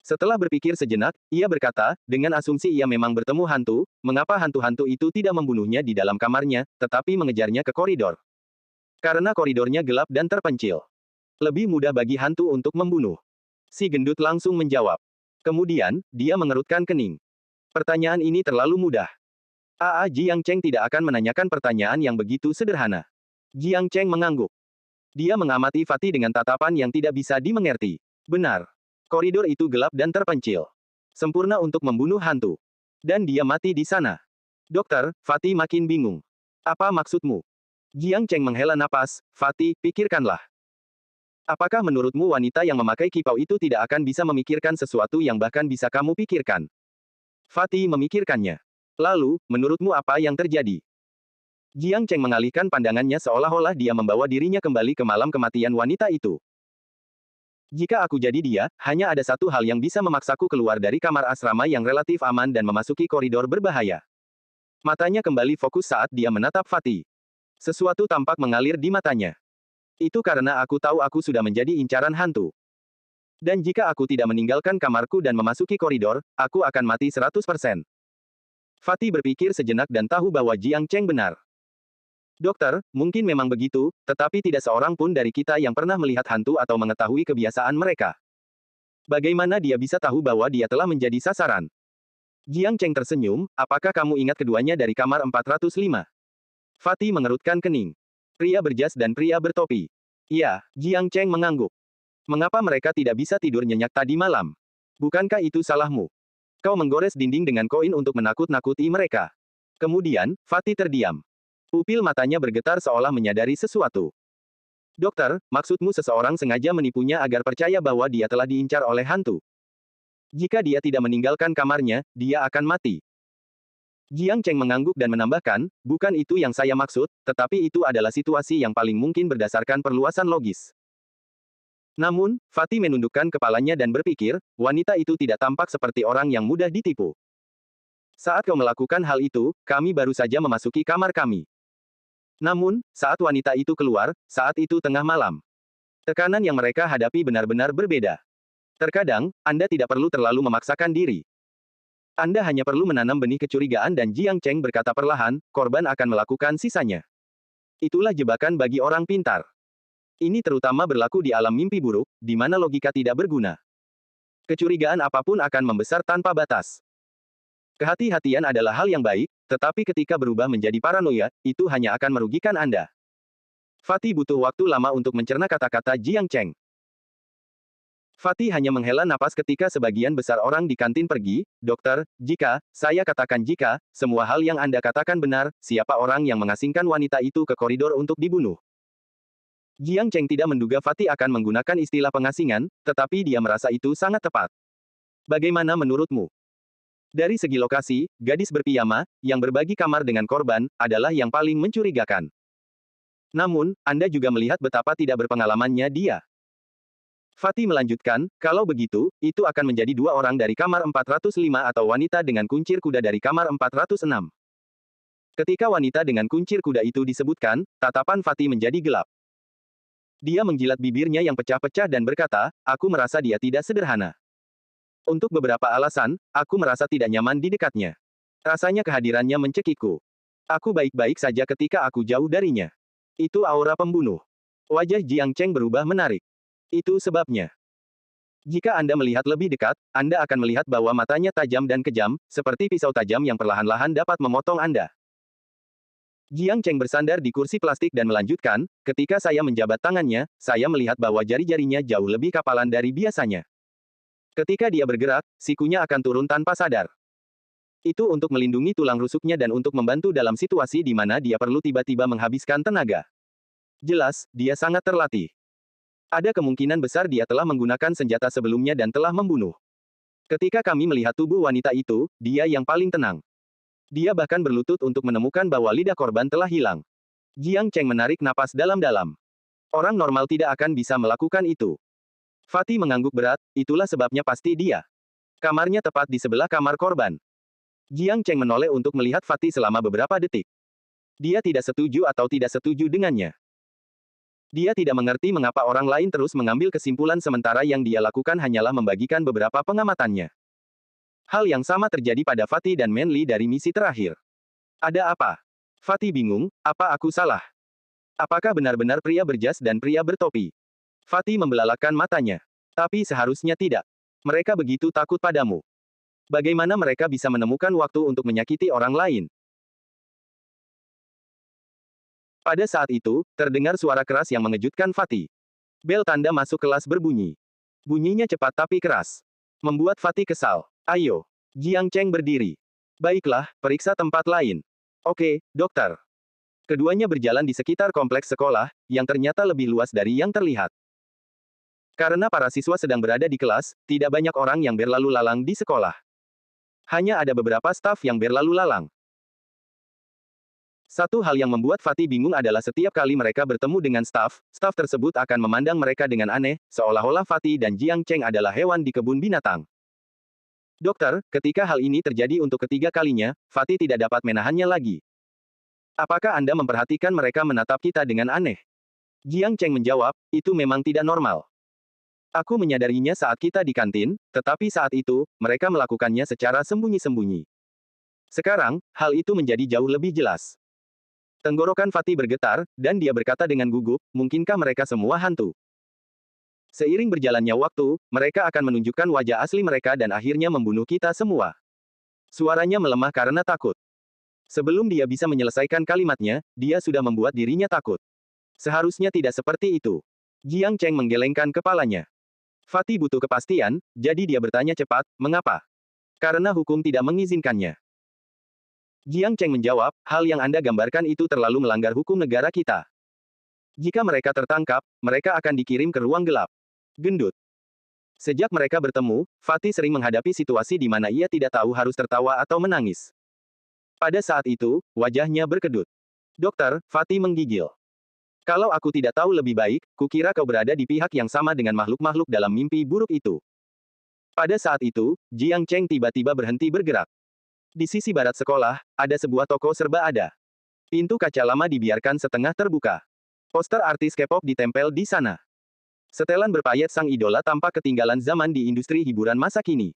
Setelah berpikir sejenak, ia berkata, dengan asumsi ia memang bertemu hantu, mengapa hantu-hantu itu tidak membunuhnya di dalam kamarnya, tetapi mengejarnya ke koridor? Karena koridornya gelap dan terpencil. Lebih mudah bagi hantu untuk membunuh. Si gendut langsung menjawab. Kemudian, dia mengerutkan kening. Pertanyaan ini terlalu mudah. Jiang Cheng tidak akan menanyakan pertanyaan yang begitu sederhana. Jiang Cheng mengangguk. Dia mengamati Fatih dengan tatapan yang tidak bisa dimengerti. Benar. Koridor itu gelap dan terpencil. Sempurna untuk membunuh hantu. Dan dia mati di sana. Dokter, Fatih makin bingung. Apa maksudmu? Jiang Cheng menghela napas. Fatih, pikirkanlah. Apakah menurutmu wanita yang memakai kipau itu tidak akan bisa memikirkan sesuatu yang bahkan bisa kamu pikirkan? Fatih memikirkannya. Lalu, menurutmu apa yang terjadi? Jiang Cheng mengalihkan pandangannya seolah-olah dia membawa dirinya kembali ke malam kematian wanita itu. Jika aku jadi dia, hanya ada satu hal yang bisa memaksaku keluar dari kamar asrama yang relatif aman dan memasuki koridor berbahaya. Matanya kembali fokus saat dia menatap Fatih. Sesuatu tampak mengalir di matanya. Itu karena aku tahu aku sudah menjadi incaran hantu. Dan jika aku tidak meninggalkan kamarku dan memasuki koridor, aku akan mati 100%. Fatih berpikir sejenak dan tahu bahwa Jiang Cheng benar. Dokter, mungkin memang begitu, tetapi tidak seorang pun dari kita yang pernah melihat hantu atau mengetahui kebiasaan mereka. Bagaimana dia bisa tahu bahwa dia telah menjadi sasaran? Jiang Cheng tersenyum, apakah kamu ingat keduanya dari kamar 405? Fatih mengerutkan kening. Pria berjas dan pria bertopi. Ya, Jiang Cheng mengangguk. Mengapa mereka tidak bisa tidur nyenyak tadi malam? Bukankah itu salahmu? Kau menggores dinding dengan koin untuk menakut-nakuti mereka. Kemudian, Fatih terdiam. Pupil matanya bergetar seolah menyadari sesuatu. Dokter, maksudmu seseorang sengaja menipunya agar percaya bahwa dia telah diincar oleh hantu. Jika dia tidak meninggalkan kamarnya, dia akan mati. Jiang Cheng mengangguk dan menambahkan, bukan itu yang saya maksud, tetapi itu adalah situasi yang paling mungkin berdasarkan perluasan logis. Namun, Fatih menundukkan kepalanya dan berpikir, wanita itu tidak tampak seperti orang yang mudah ditipu. Saat kau melakukan hal itu, kami baru saja memasuki kamar kami. Namun, saat wanita itu keluar, saat itu tengah malam. Tekanan yang mereka hadapi benar-benar berbeda. Terkadang, Anda tidak perlu terlalu memaksakan diri. Anda hanya perlu menanam benih kecurigaan dan Jiang Cheng berkata perlahan, korban akan melakukan sisanya. Itulah jebakan bagi orang pintar. Ini terutama berlaku di alam mimpi buruk, di mana logika tidak berguna. Kecurigaan apapun akan membesar tanpa batas. Kehati-hatian adalah hal yang baik, tetapi ketika berubah menjadi paranoia, itu hanya akan merugikan Anda. Fatih butuh waktu lama untuk mencerna kata-kata Jiang Cheng. Fatih hanya menghela napas ketika sebagian besar orang di kantin pergi. Dokter, jika, saya katakan jika, semua hal yang Anda katakan benar, siapa orang yang mengasingkan wanita itu ke koridor untuk dibunuh? Jiang Cheng tidak menduga Fatih akan menggunakan istilah pengasingan, tetapi dia merasa itu sangat tepat. Bagaimana menurutmu? Dari segi lokasi, gadis berpiyama, yang berbagi kamar dengan korban, adalah yang paling mencurigakan. Namun, Anda juga melihat betapa tidak berpengalamannya dia. Fatih melanjutkan, kalau begitu, itu akan menjadi dua orang dari kamar 405 atau wanita dengan kuncir kuda dari kamar 406. Ketika wanita dengan kuncir kuda itu disebutkan, tatapan Fatih menjadi gelap. Dia menjilat bibirnya yang pecah-pecah dan berkata, aku merasa dia tidak sederhana. Untuk beberapa alasan, aku merasa tidak nyaman di dekatnya. Rasanya kehadirannya mencekikku. Aku baik-baik saja ketika aku jauh darinya. Itu aura pembunuh. Wajah Jiang Cheng berubah menarik. Itu sebabnya. Jika Anda melihat lebih dekat, Anda akan melihat bahwa matanya tajam dan kejam, seperti pisau tajam yang perlahan-lahan dapat memotong Anda. Jiang Cheng bersandar di kursi plastik dan melanjutkan, ketika saya menjabat tangannya, saya melihat bahwa jari-jarinya jauh lebih kapalan dari biasanya. Ketika dia bergerak, sikunya akan turun tanpa sadar. Itu untuk melindungi tulang rusuknya dan untuk membantu dalam situasi di mana dia perlu tiba-tiba menghabiskan tenaga. Jelas, dia sangat terlatih. Ada kemungkinan besar dia telah menggunakan senjata sebelumnya dan telah membunuh. Ketika kami melihat tubuh wanita itu, dia yang paling tenang. Dia bahkan berlutut untuk menemukan bahwa lidah korban telah hilang. Jiang Cheng menarik napas dalam-dalam. Orang normal tidak akan bisa melakukan itu. Fatih mengangguk berat, itulah sebabnya pasti dia. Kamarnya tepat di sebelah kamar korban. Jiang Cheng menoleh untuk melihat Fatih selama beberapa detik. Dia tidak setuju atau tidak setuju dengannya. Dia tidak mengerti mengapa orang lain terus mengambil kesimpulan sementara yang dia lakukan hanyalah membagikan beberapa pengamatannya. Hal yang sama terjadi pada Fatih dan Manly dari misi terakhir. Ada apa? Fatih bingung, apa aku salah? Apakah benar-benar pria berjas dan pria bertopi? Fatih membelalakan matanya. Tapi seharusnya tidak. Mereka begitu takut padamu. Bagaimana mereka bisa menemukan waktu untuk menyakiti orang lain? Pada saat itu, terdengar suara keras yang mengejutkan Fatih. Bel tanda masuk kelas berbunyi. Bunyinya cepat tapi keras. Membuat Fatih kesal. Ayo. Jiang Cheng berdiri. Baiklah, periksa tempat lain. Oke, dokter. Keduanya berjalan di sekitar kompleks sekolah, yang ternyata lebih luas dari yang terlihat. Karena para siswa sedang berada di kelas, tidak banyak orang yang berlalu lalang di sekolah. Hanya ada beberapa staf yang berlalu lalang. Satu hal yang membuat Fatih bingung adalah setiap kali mereka bertemu dengan staf tersebut akan memandang mereka dengan aneh, seolah-olah Fatih dan Jiang Cheng adalah hewan di kebun binatang. Dokter, ketika hal ini terjadi untuk ketiga kalinya, Fatih tidak dapat menahannya lagi. Apakah Anda memperhatikan mereka menatap kita dengan aneh? Jiang Cheng menjawab, itu memang tidak normal. Aku menyadarinya saat kita di kantin, tetapi saat itu, mereka melakukannya secara sembunyi-sembunyi. Sekarang, hal itu menjadi jauh lebih jelas. Tenggorokan Fatih bergetar, dan dia berkata dengan gugup, mungkinkah mereka semua hantu? Seiring berjalannya waktu, mereka akan menunjukkan wajah asli mereka dan akhirnya membunuh kita semua. Suaranya melemah karena takut. Sebelum dia bisa menyelesaikan kalimatnya, dia sudah membuat dirinya takut. Seharusnya tidak seperti itu. Jiang Cheng menggelengkan kepalanya. Fatih butuh kepastian, jadi dia bertanya cepat, mengapa? Karena hukum tidak mengizinkannya. Jiang Cheng menjawab, hal yang Anda gambarkan itu terlalu melanggar hukum negara kita. Jika mereka tertangkap, mereka akan dikirim ke ruang gelap. Gendut. Sejak mereka bertemu, Fatih sering menghadapi situasi di mana ia tidak tahu harus tertawa atau menangis. Pada saat itu, wajahnya berkedut. Dokter, Fatih menggigil. Kalau aku tidak tahu lebih baik, kukira kau berada di pihak yang sama dengan makhluk-makhluk dalam mimpi buruk itu. Pada saat itu, Jiang Cheng tiba-tiba berhenti bergerak. Di sisi barat sekolah, ada sebuah toko serba ada. Pintu kaca lama dibiarkan setengah terbuka. Poster artis K-pop ditempel di sana. Setelan berpayet sang idola tampak ketinggalan zaman di industri hiburan masa kini.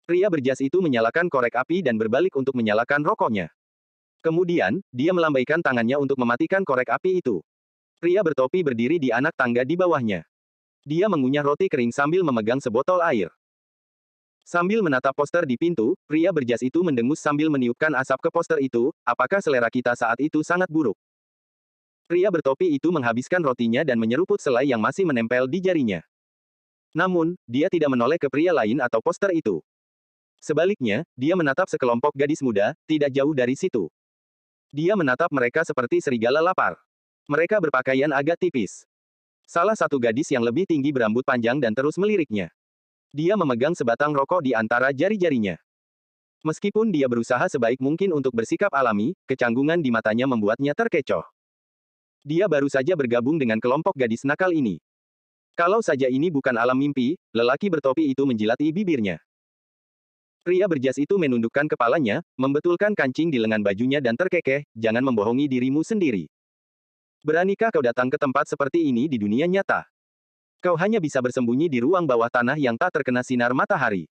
Pria berjas itu menyalakan korek api dan berbalik untuk menyalakan rokoknya. Kemudian, dia melambaikan tangannya untuk mematikan korek api itu. Pria bertopi berdiri di anak tangga di bawahnya. Dia mengunyah roti kering sambil memegang sebotol air. Sambil menatap poster di pintu, pria berjas itu mendengus sambil meniupkan asap ke poster itu, apakah selera kita saat itu sangat buruk? Pria bertopi itu menghabiskan rotinya dan menyeruput selai yang masih menempel di jarinya. Namun, dia tidak menoleh ke pria lain atau poster itu. Sebaliknya, dia menatap sekelompok gadis muda, tidak jauh dari situ. Dia menatap mereka seperti serigala lapar. Mereka berpakaian agak tipis. Salah satu gadis yang lebih tinggi berambut panjang dan terus meliriknya. Dia memegang sebatang rokok di antara jari-jarinya. Meskipun dia berusaha sebaik mungkin untuk bersikap alami, kecanggungan di matanya membuatnya terkecoh. Dia baru saja bergabung dengan kelompok gadis nakal ini. Kalau saja ini bukan alam mimpi, lelaki bertopi itu menjilati bibirnya. Pria berjas itu menundukkan kepalanya, membetulkan kancing di lengan bajunya dan terkekeh, jangan membohongi dirimu sendiri. Beranikah kau datang ke tempat seperti ini di dunia nyata? Kau hanya bisa bersembunyi di ruang bawah tanah yang tak terkena sinar matahari.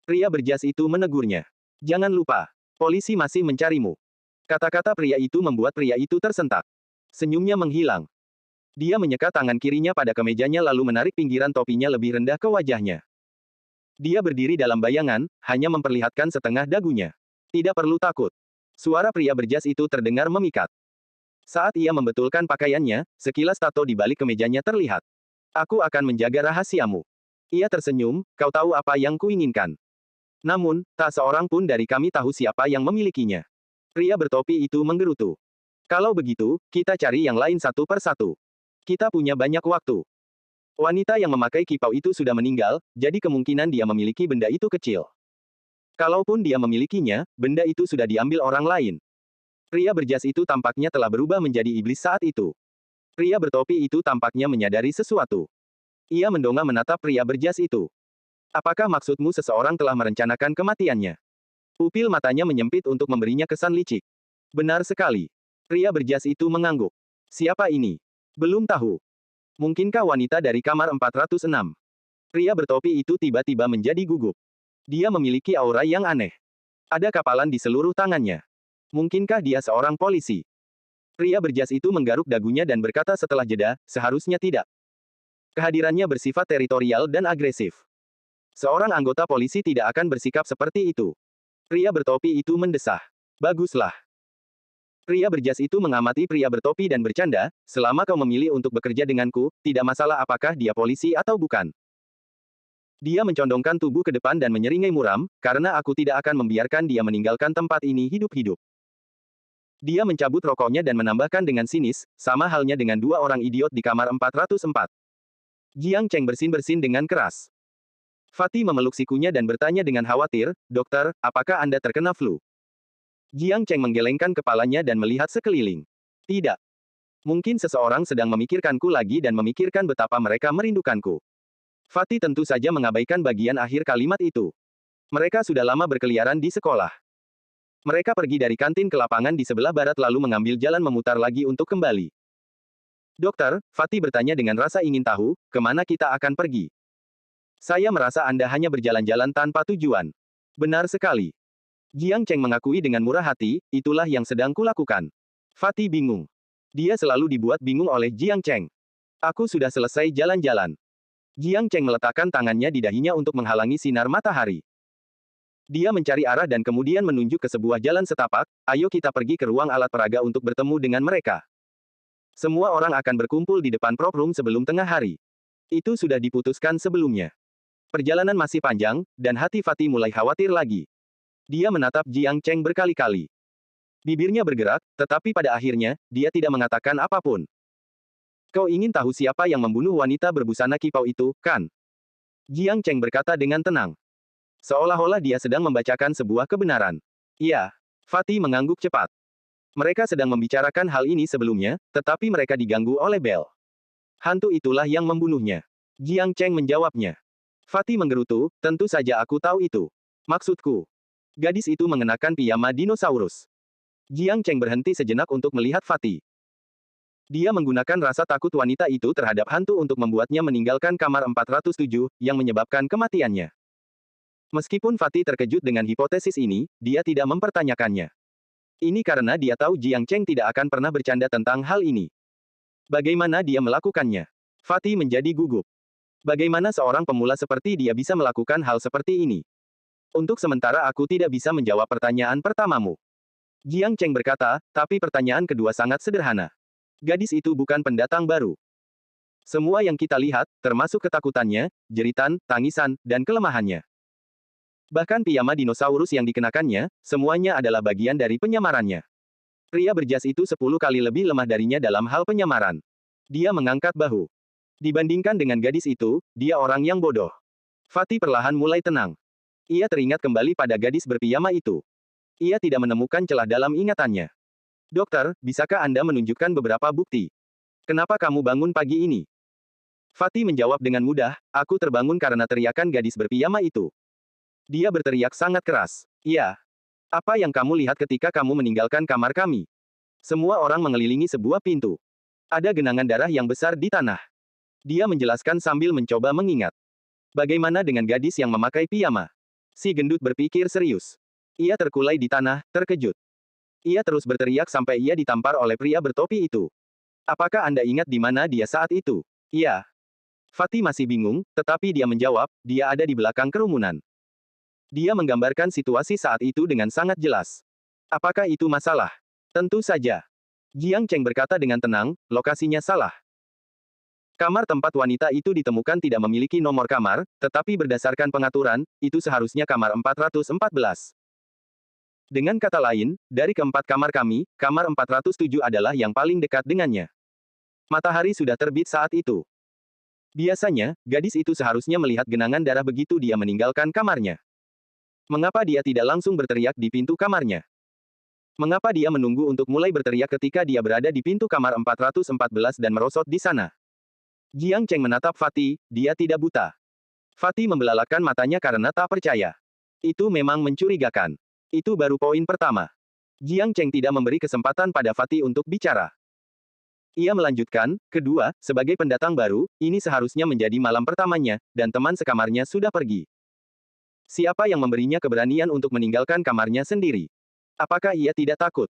Pria berjas itu menegurnya. Jangan lupa, polisi masih mencarimu. Kata-kata pria itu membuat pria itu tersentak. Senyumnya menghilang. Dia menyeka tangan kirinya pada kemejanya lalu menarik pinggiran topinya lebih rendah ke wajahnya. Dia berdiri dalam bayangan, hanya memperlihatkan setengah dagunya. Tidak perlu takut. Suara pria berjas itu terdengar memikat. Saat ia membetulkan pakaiannya, sekilas tato di balik kemejanya terlihat. Aku akan menjaga rahasiamu. Ia tersenyum, kau tahu apa yang kuinginkan. Namun, tak seorang pun dari kami tahu siapa yang memilikinya. Pria bertopi itu menggerutu. Kalau begitu, kita cari yang lain satu per satu. Kita punya banyak waktu. Wanita yang memakai kipau itu sudah meninggal, jadi kemungkinan dia memiliki benda itu kecil. Kalaupun dia memilikinya, benda itu sudah diambil orang lain. Pria berjas itu tampaknya telah berubah menjadi iblis saat itu. Pria bertopi itu tampaknya menyadari sesuatu. Ia mendongak menatap pria berjas itu. Apakah maksudmu seseorang telah merencanakan kematiannya? Pupil matanya menyempit untuk memberinya kesan licik. Benar sekali. Pria berjas itu mengangguk. Siapa ini? Belum tahu. Mungkinkah wanita dari kamar 406? Pria bertopi itu tiba-tiba menjadi gugup. Dia memiliki aura yang aneh. Ada kapalan di seluruh tangannya. Mungkinkah dia seorang polisi? Pria berjas itu menggaruk dagunya dan berkata setelah jeda, seharusnya tidak. Kehadirannya bersifat teritorial dan agresif. Seorang anggota polisi tidak akan bersikap seperti itu. Pria bertopi itu mendesah. Baguslah. Pria berjas itu mengamati pria bertopi dan bercanda, selama kau memilih untuk bekerja denganku, tidak masalah apakah dia polisi atau bukan. Dia mencondongkan tubuh ke depan dan menyeringai muram, karena aku tidak akan membiarkan dia meninggalkan tempat ini hidup-hidup. Dia mencabut rokoknya dan menambahkan dengan sinis, sama halnya dengan dua orang idiot di kamar 404. Jiang Cheng bersin-bersin dengan keras. Fatih memeluk sikunya dan bertanya dengan khawatir, dokter, apakah Anda terkena flu? Jiang Cheng menggelengkan kepalanya dan melihat sekeliling. Tidak. Mungkin seseorang sedang memikirkanku lagi dan memikirkan betapa mereka merindukanku. Fatih tentu saja mengabaikan bagian akhir kalimat itu. Mereka sudah lama berkeliaran di sekolah. Mereka pergi dari kantin ke lapangan di sebelah barat lalu mengambil jalan memutar lagi untuk kembali. Dokter, Fatih bertanya dengan rasa ingin tahu, kemana kita akan pergi? Saya merasa Anda hanya berjalan-jalan tanpa tujuan. Benar sekali. Jiang Cheng mengakui dengan murah hati, itulah yang sedang kulakukan. Fatih bingung. Dia selalu dibuat bingung oleh Jiang Cheng. Aku sudah selesai jalan-jalan. Jiang Cheng meletakkan tangannya di dahinya untuk menghalangi sinar matahari. Dia mencari arah dan kemudian menunjuk ke sebuah jalan setapak, ayo kita pergi ke ruang alat peraga untuk bertemu dengan mereka. Semua orang akan berkumpul di depan prop room sebelum tengah hari. Itu sudah diputuskan sebelumnya. Perjalanan masih panjang, dan hati Fatih mulai khawatir lagi. Dia menatap Jiang Cheng berkali-kali. Bibirnya bergerak, tetapi pada akhirnya, dia tidak mengatakan apapun. Kau ingin tahu siapa yang membunuh wanita berbusana kipau itu, kan? Jiang Cheng berkata dengan tenang. Seolah-olah dia sedang membacakan sebuah kebenaran. Iya. Fatih mengangguk cepat. Mereka sedang membicarakan hal ini sebelumnya, tetapi mereka diganggu oleh bel. Hantu itulah yang membunuhnya. Jiang Cheng menjawabnya. Fatih menggerutu, tentu saja aku tahu itu. Maksudku. Gadis itu mengenakan piyama dinosaurus. Jiang Cheng berhenti sejenak untuk melihat Fatih. Dia menggunakan rasa takut wanita itu terhadap hantu untuk membuatnya meninggalkan kamar 407, yang menyebabkan kematiannya. Meskipun Fatih terkejut dengan hipotesis ini, dia tidak mempertanyakannya. Ini karena dia tahu Jiang Cheng tidak akan pernah bercanda tentang hal ini. Bagaimana dia melakukannya? Fatih menjadi gugup. Bagaimana seorang pemula seperti dia bisa melakukan hal seperti ini? Untuk sementara aku tidak bisa menjawab pertanyaan pertamamu. Jiang Cheng berkata, tapi pertanyaan kedua sangat sederhana. Gadis itu bukan pendatang baru. Semua yang kita lihat, termasuk ketakutannya, jeritan, tangisan, dan kelemahannya. Bahkan piyama dinosaurus yang dikenakannya, semuanya adalah bagian dari penyamarannya. Pria berjas itu 10 kali lebih lemah darinya dalam hal penyamaran. Dia mengangkat bahu. Dibandingkan dengan gadis itu, dia orang yang bodoh. Fatih perlahan mulai tenang. Ia teringat kembali pada gadis berpiyama itu. Ia tidak menemukan celah dalam ingatannya. Dokter, bisakah Anda menunjukkan beberapa bukti? Kenapa kamu bangun pagi ini? Fatih menjawab dengan mudah, aku terbangun karena teriakan gadis berpiyama itu. Dia berteriak sangat keras. Iya. Apa yang kamu lihat ketika kamu meninggalkan kamar kami? Semua orang mengelilingi sebuah pintu. Ada genangan darah yang besar di tanah. Dia menjelaskan sambil mencoba mengingat. Bagaimana dengan gadis yang memakai piyama? Si gendut berpikir serius. Ia terkulai di tanah, terkejut. Ia terus berteriak sampai ia ditampar oleh pria bertopi itu. Apakah Anda ingat di mana dia saat itu? Iya. Fatih masih bingung, tetapi dia menjawab, dia ada di belakang kerumunan. Dia menggambarkan situasi saat itu dengan sangat jelas. Apakah itu masalah? Tentu saja. Jiang Cheng berkata dengan tenang, lokasinya salah. Kamar tempat wanita itu ditemukan tidak memiliki nomor kamar, tetapi berdasarkan pengaturan, itu seharusnya kamar 414. Dengan kata lain, dari keempat kamar kami, kamar 407 adalah yang paling dekat dengannya. Matahari sudah terbit saat itu. Biasanya, gadis itu seharusnya melihat genangan darah begitu dia meninggalkan kamarnya. Mengapa dia tidak langsung berteriak di pintu kamarnya? Mengapa dia menunggu untuk mulai berteriak ketika dia berada di pintu kamar 414 dan merosot di sana? Jiang Cheng menatap Fatih, dia tidak buta. Fatih membelalakan matanya karena tak percaya. Itu memang mencurigakan. Itu baru poin pertama. Jiang Cheng tidak memberi kesempatan pada Fatih untuk bicara. Ia melanjutkan, kedua, sebagai pendatang baru, ini seharusnya menjadi malam pertamanya, dan teman sekamarnya sudah pergi. Siapa yang memberinya keberanian untuk meninggalkan kamarnya sendiri? Apakah ia tidak takut?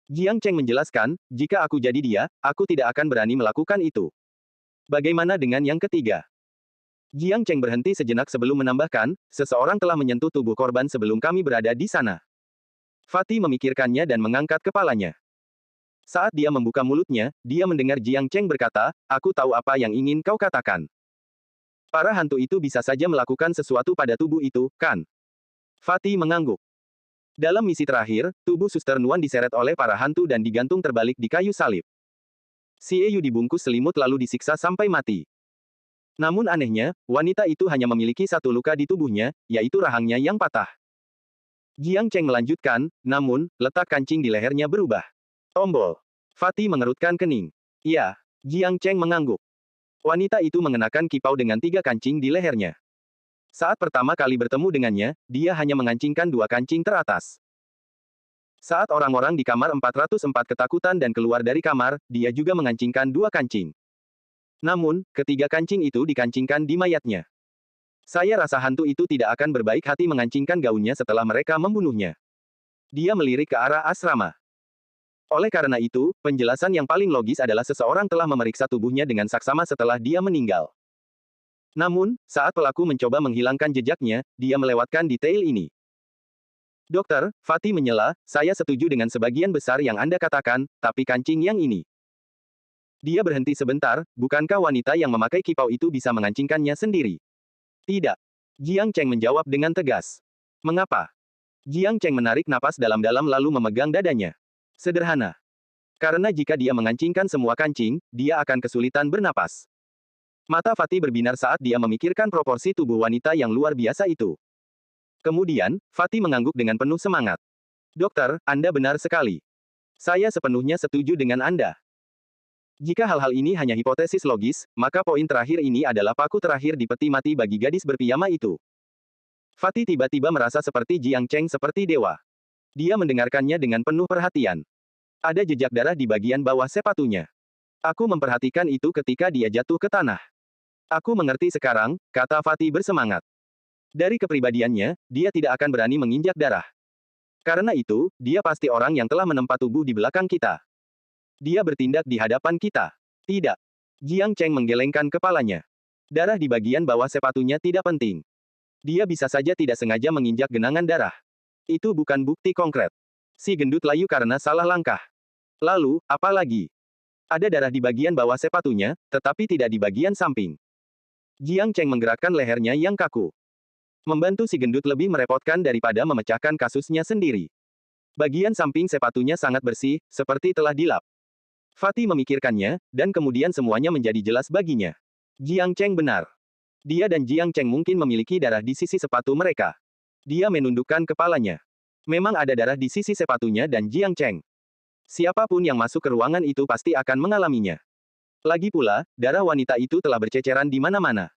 Jiang Cheng menjelaskan, jika aku jadi dia, aku tidak akan berani melakukan itu. Bagaimana dengan yang ketiga? Jiang Cheng berhenti sejenak sebelum menambahkan, seseorang telah menyentuh tubuh korban sebelum kami berada di sana. Fatih memikirkannya dan mengangkat kepalanya. Saat dia membuka mulutnya, dia mendengar Jiang Cheng berkata, aku tahu apa yang ingin kau katakan. Para hantu itu bisa saja melakukan sesuatu pada tubuh itu, kan? Fatih mengangguk. Dalam misi terakhir, tubuh Suster Nuan diseret oleh para hantu dan digantung terbalik di kayu salib. Xie Yu dibungkus selimut lalu disiksa sampai mati. Namun anehnya, wanita itu hanya memiliki satu luka di tubuhnya, yaitu rahangnya yang patah. Jiang Cheng melanjutkan, namun, letak kancing di lehernya berubah. Tombol. Fatih mengerutkan kening. Iya. Jiang Cheng mengangguk. Wanita itu mengenakan kipau dengan 3 kancing di lehernya. Saat pertama kali bertemu dengannya, dia hanya mengancingkan 2 kancing teratas. Saat orang-orang di kamar 404 ketakutan dan keluar dari kamar, dia juga mengancingkan 2 kancing. Namun, ketiga kancing itu dikancingkan di mayatnya. Saya rasa hantu itu tidak akan berbaik hati mengancingkan gaunnya setelah mereka membunuhnya. Dia melirik ke arah asrama. Oleh karena itu, penjelasan yang paling logis adalah seseorang telah memeriksa tubuhnya dengan saksama setelah dia meninggal. Namun, saat pelaku mencoba menghilangkan jejaknya, dia melewatkan detail ini. Dokter, Fatih menyela, saya setuju dengan sebagian besar yang Anda katakan, tapi kancing yang ini. Dia berhenti sebentar, bukankah wanita yang memakai kipau itu bisa mengancingkannya sendiri? Tidak. Jiang Cheng menjawab dengan tegas. Mengapa? Jiang Cheng menarik napas dalam-dalam lalu memegang dadanya. Sederhana. Karena jika dia mengancingkan semua kancing, dia akan kesulitan bernapas. Mata Fatih berbinar saat dia memikirkan proporsi tubuh wanita yang luar biasa itu. Kemudian, Fatih mengangguk dengan penuh semangat. Dokter, Anda benar sekali. Saya sepenuhnya setuju dengan Anda. Jika hal-hal ini hanya hipotesis logis, maka poin terakhir ini adalah paku terakhir di peti mati bagi gadis berpiyama itu. Fatih tiba-tiba merasa seperti Jiang Cheng seperti dewa. Dia mendengarkannya dengan penuh perhatian. Ada jejak darah di bagian bawah sepatunya. Aku memperhatikan itu ketika dia jatuh ke tanah. Aku mengerti sekarang, kata Fatih bersemangat. Dari kepribadiannya, dia tidak akan berani menginjak darah. Karena itu, dia pasti orang yang telah menempa tubuh di belakang kita. Dia bertindak di hadapan kita. Tidak. Jiang Cheng menggelengkan kepalanya. Darah di bagian bawah sepatunya tidak penting. Dia bisa saja tidak sengaja menginjak genangan darah. Itu bukan bukti konkret. Si gendut layu karena salah langkah. Lalu, apa lagi? Ada darah di bagian bawah sepatunya, tetapi tidak di bagian samping. Jiang Cheng menggerakkan lehernya yang kaku. Membantu si gendut lebih merepotkan daripada memecahkan kasusnya sendiri. Bagian samping sepatunya sangat bersih, seperti telah dilap. Fatih memikirkannya, dan kemudian semuanya menjadi jelas baginya. Jiang Cheng benar. Dia dan Jiang Cheng mungkin memiliki darah di sisi sepatu mereka. Dia menundukkan kepalanya. Memang ada darah di sisi sepatunya dan Jiang Cheng. Siapapun yang masuk ke ruangan itu pasti akan mengalaminya. Lagi pula, darah wanita itu telah berceceran di mana-mana.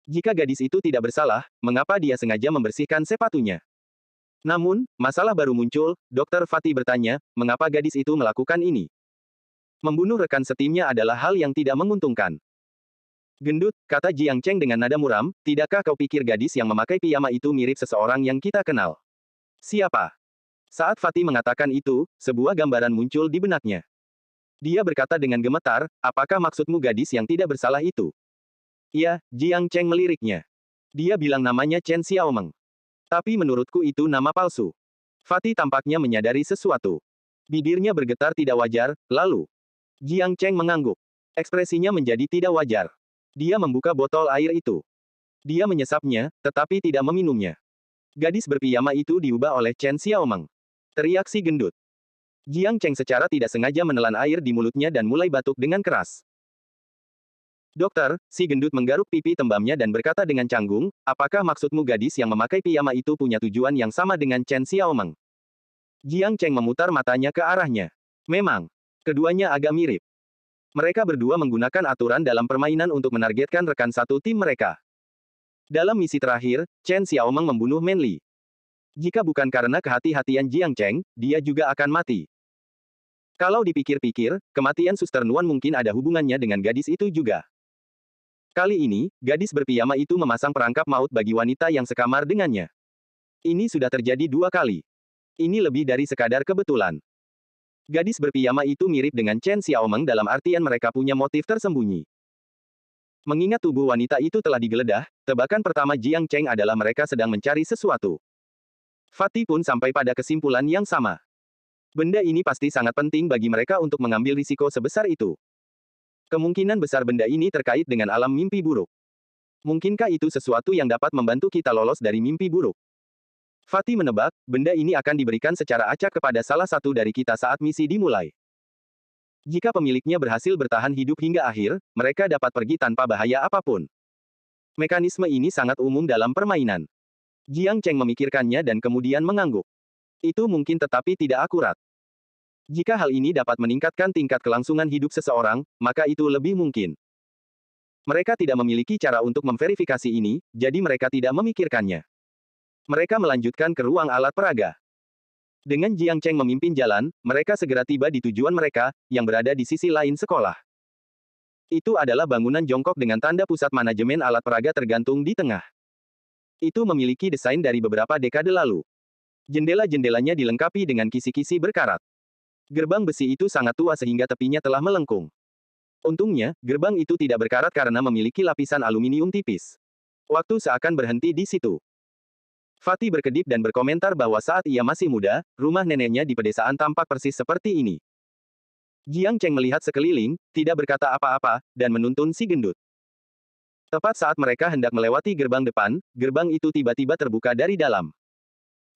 Jika gadis itu tidak bersalah, mengapa dia sengaja membersihkan sepatunya? Namun, masalah baru muncul, Dr. Fatih bertanya, mengapa gadis itu melakukan ini? Membunuh rekan setimnya adalah hal yang tidak menguntungkan. Gendut, kata Jiang Cheng dengan nada muram, tidakkah kau pikir gadis yang memakai piyama itu mirip seseorang yang kita kenal? Siapa? Saat Fatih mengatakan itu, sebuah gambaran muncul di benaknya. Dia berkata dengan gemetar, apakah maksudmu gadis yang tidak bersalah itu? Iya, Jiang Cheng meliriknya. Dia bilang namanya Chen Xiaomeng. Tapi menurutku itu nama palsu. Fatih tampaknya menyadari sesuatu. Bibirnya bergetar tidak wajar, lalu. Jiang Cheng mengangguk. Ekspresinya menjadi tidak wajar. Dia membuka botol air itu. Dia menyesapnya, tetapi tidak meminumnya. Gadis berpiyama itu diubah oleh Chen Xiaomeng. Teriak si gendut. Jiang Cheng secara tidak sengaja menelan air di mulutnya dan mulai batuk dengan keras. Dokter, si gendut menggaruk pipi tembamnya dan berkata dengan canggung, apakah maksudmu gadis yang memakai piyama itu punya tujuan yang sama dengan Chen Xiaomeng? Jiang Cheng memutar matanya ke arahnya. Memang. Keduanya agak mirip. Mereka berdua menggunakan aturan dalam permainan untuk menargetkan rekan satu tim mereka. Dalam misi terakhir, Chen Xiaomeng membunuh Manli. Jika bukan karena kehati-hatian Jiang Cheng, dia juga akan mati. Kalau dipikir-pikir, kematian Suster Nuan mungkin ada hubungannya dengan gadis itu juga. Kali ini, gadis berpiyama itu memasang perangkap maut bagi wanita yang sekamar dengannya. Ini sudah terjadi 2 kali. Ini lebih dari sekadar kebetulan. Gadis berpiyama itu mirip dengan Chen Xiaomeng dalam artian mereka punya motif tersembunyi. Mengingat tubuh wanita itu telah digeledah, tebakan pertama Jiang Cheng adalah mereka sedang mencari sesuatu. Fatih pun sampai pada kesimpulan yang sama. Benda ini pasti sangat penting bagi mereka untuk mengambil risiko sebesar itu. Kemungkinan besar benda ini terkait dengan alam mimpi buruk. Mungkinkah itu sesuatu yang dapat membantu kita lolos dari mimpi buruk? Fatih menebak, benda ini akan diberikan secara acak kepada salah satu dari kita saat misi dimulai. Jika pemiliknya berhasil bertahan hidup hingga akhir, mereka dapat pergi tanpa bahaya apapun. Mekanisme ini sangat umum dalam permainan. Jiang Cheng memikirkannya dan kemudian mengangguk. Itu mungkin tetapi tidak akurat. Jika hal ini dapat meningkatkan tingkat kelangsungan hidup seseorang, maka itu lebih mungkin. Mereka tidak memiliki cara untuk memverifikasi ini, jadi mereka tidak memikirkannya. Mereka melanjutkan ke ruang alat peraga. Dengan Jiang Cheng memimpin jalan, mereka segera tiba di tujuan mereka, yang berada di sisi lain sekolah. Itu adalah bangunan jongkok dengan tanda pusat manajemen alat peraga tergantung di tengah. Itu memiliki desain dari beberapa dekade lalu. Jendela-jendelanya dilengkapi dengan kisi-kisi berkarat. Gerbang besi itu sangat tua sehingga tepinya telah melengkung. Untungnya, gerbang itu tidak berkarat karena memiliki lapisan aluminium tipis. Waktu seakan berhenti di situ. Fatih berkedip dan berkomentar bahwa saat ia masih muda, rumah neneknya di pedesaan tampak persis seperti ini. Jiang Cheng melihat sekeliling, tidak berkata apa-apa, dan menuntun si gendut. Tepat saat mereka hendak melewati gerbang depan, gerbang itu tiba-tiba terbuka dari dalam.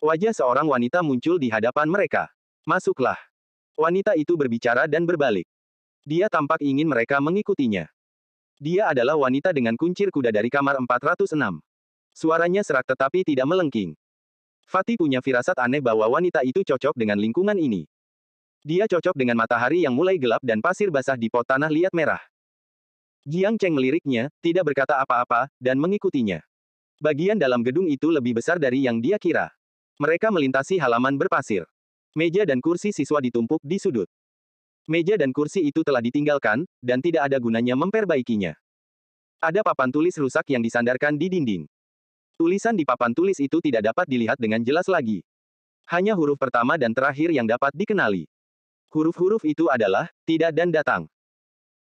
Wajah seorang wanita muncul di hadapan mereka. Masuklah. Wanita itu berbicara dan berbalik. Dia tampak ingin mereka mengikutinya. Dia adalah wanita dengan kuncir kuda dari kamar 406. Suaranya serak tetapi tidak melengking. Fatih punya firasat aneh bahwa wanita itu cocok dengan lingkungan ini. Dia cocok dengan matahari yang mulai gelap dan pasir basah di pot tanah liat merah. Jiang Cheng meliriknya, tidak berkata apa-apa, dan mengikutinya. Bagian dalam gedung itu lebih besar dari yang dia kira. Mereka melintasi halaman berpasir. Meja dan kursi siswa ditumpuk di sudut. Meja dan kursi itu telah ditinggalkan, dan tidak ada gunanya memperbaikinya. Ada papan tulis rusak yang disandarkan di dinding. Tulisan di papan tulis itu tidak dapat dilihat dengan jelas lagi. Hanya huruf pertama dan terakhir yang dapat dikenali. Huruf-huruf itu adalah, tidak dan datang.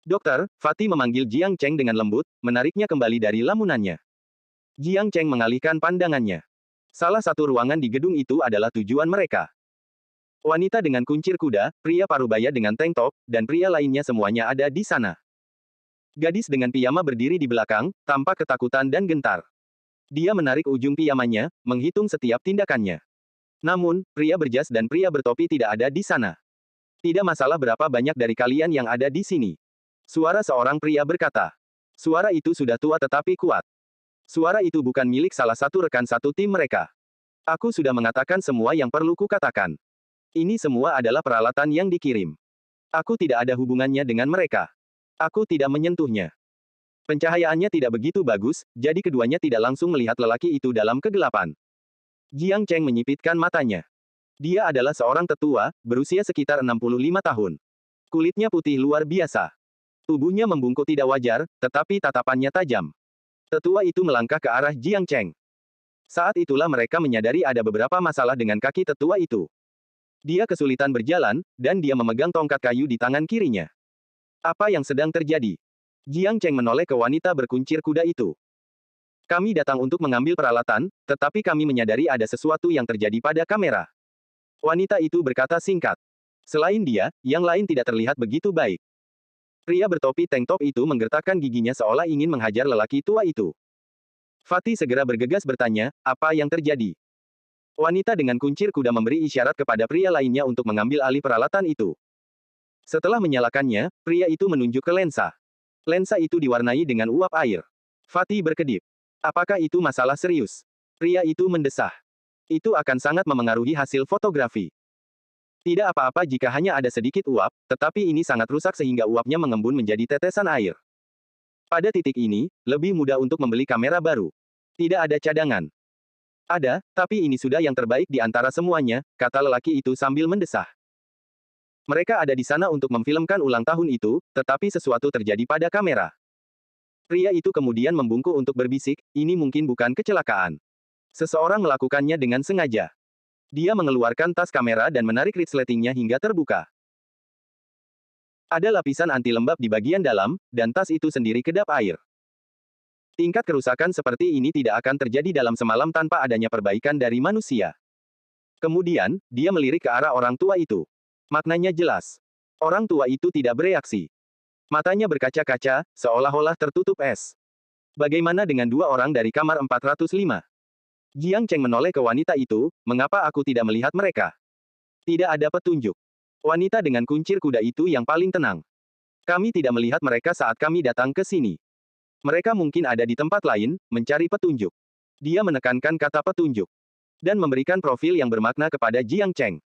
Dokter, Fatih memanggil Jiang Cheng dengan lembut, menariknya kembali dari lamunannya. Jiang Cheng mengalihkan pandangannya. Salah satu ruangan di gedung itu adalah tujuan mereka. Wanita dengan kuncir kuda, pria parubaya dengan tank top, dan pria lainnya semuanya ada di sana. Gadis dengan piyama berdiri di belakang, tampak ketakutan dan gentar. Dia menarik ujung piyamanya, menghitung setiap tindakannya. Namun, pria berjas dan pria bertopi tidak ada di sana. Tidak masalah berapa banyak dari kalian yang ada di sini. Suara seorang pria berkata. Suara itu sudah tua tetapi kuat. Suara itu bukan milik salah satu rekan satu tim mereka. Aku sudah mengatakan semua yang perlu kukatakan. Ini semua adalah peralatan yang dikirim. Aku tidak ada hubungannya dengan mereka. Aku tidak menyentuhnya. Pencahayaannya tidak begitu bagus, jadi keduanya tidak langsung melihat lelaki itu dalam kegelapan. Jiang Cheng menyipitkan matanya. Dia adalah seorang tetua, berusia sekitar 65 tahun. Kulitnya putih luar biasa. Tubuhnya membungkuk tidak wajar, tetapi tatapannya tajam. Tetua itu melangkah ke arah Jiang Cheng. Saat itulah mereka menyadari ada beberapa masalah dengan kaki tetua itu. Dia kesulitan berjalan, dan dia memegang tongkat kayu di tangan kirinya. Apa yang sedang terjadi? Jiang Cheng menoleh ke wanita berkuncir kuda itu. Kami datang untuk mengambil peralatan, tetapi kami menyadari ada sesuatu yang terjadi pada kamera. Wanita itu berkata singkat. Selain dia, yang lain tidak terlihat begitu baik. Pria bertopi tank top itu menggertakkan giginya seolah ingin menghajar lelaki tua itu. Fatih segera bergegas bertanya, apa yang terjadi? Wanita dengan kuncir kuda memberi isyarat kepada pria lainnya untuk mengambil alih peralatan itu. Setelah menyalakannya, pria itu menunjuk ke lensa. Lensa itu diwarnai dengan uap air. Fatih berkedip. Apakah itu masalah serius? Pria itu mendesah. Itu akan sangat memengaruhi hasil fotografi. Tidak apa-apa jika hanya ada sedikit uap, tetapi ini sangat rusak sehingga uapnya mengembun menjadi tetesan air. Pada titik ini, lebih mudah untuk membeli kamera baru. Tidak ada cadangan. Ada, tapi ini sudah yang terbaik di antara semuanya, kata lelaki itu sambil mendesah. Mereka ada di sana untuk memfilmkan ulang tahun itu, tetapi sesuatu terjadi pada kamera. Pria itu kemudian membungkuk untuk berbisik, ini mungkin bukan kecelakaan. Seseorang melakukannya dengan sengaja. Dia mengeluarkan tas kamera dan menarik resletingnya hingga terbuka. Ada lapisan anti lembab di bagian dalam, dan tas itu sendiri kedap air. Tingkat kerusakan seperti ini tidak akan terjadi dalam semalam tanpa adanya perbaikan dari manusia. Kemudian, dia melirik ke arah orang tua itu. Maknanya jelas. Orang tua itu tidak bereaksi. Matanya berkaca-kaca, seolah-olah tertutup es. Bagaimana dengan dua orang dari kamar 405? Jiang Cheng menoleh ke wanita itu, mengapa aku tidak melihat mereka? Tidak ada petunjuk. Wanita dengan kuncir kuda itu yang paling tenang. Kami tidak melihat mereka saat kami datang ke sini. Mereka mungkin ada di tempat lain, mencari petunjuk. Dia menekankan kata petunjuk. Dan memberikan profil yang bermakna kepada Jiang Cheng.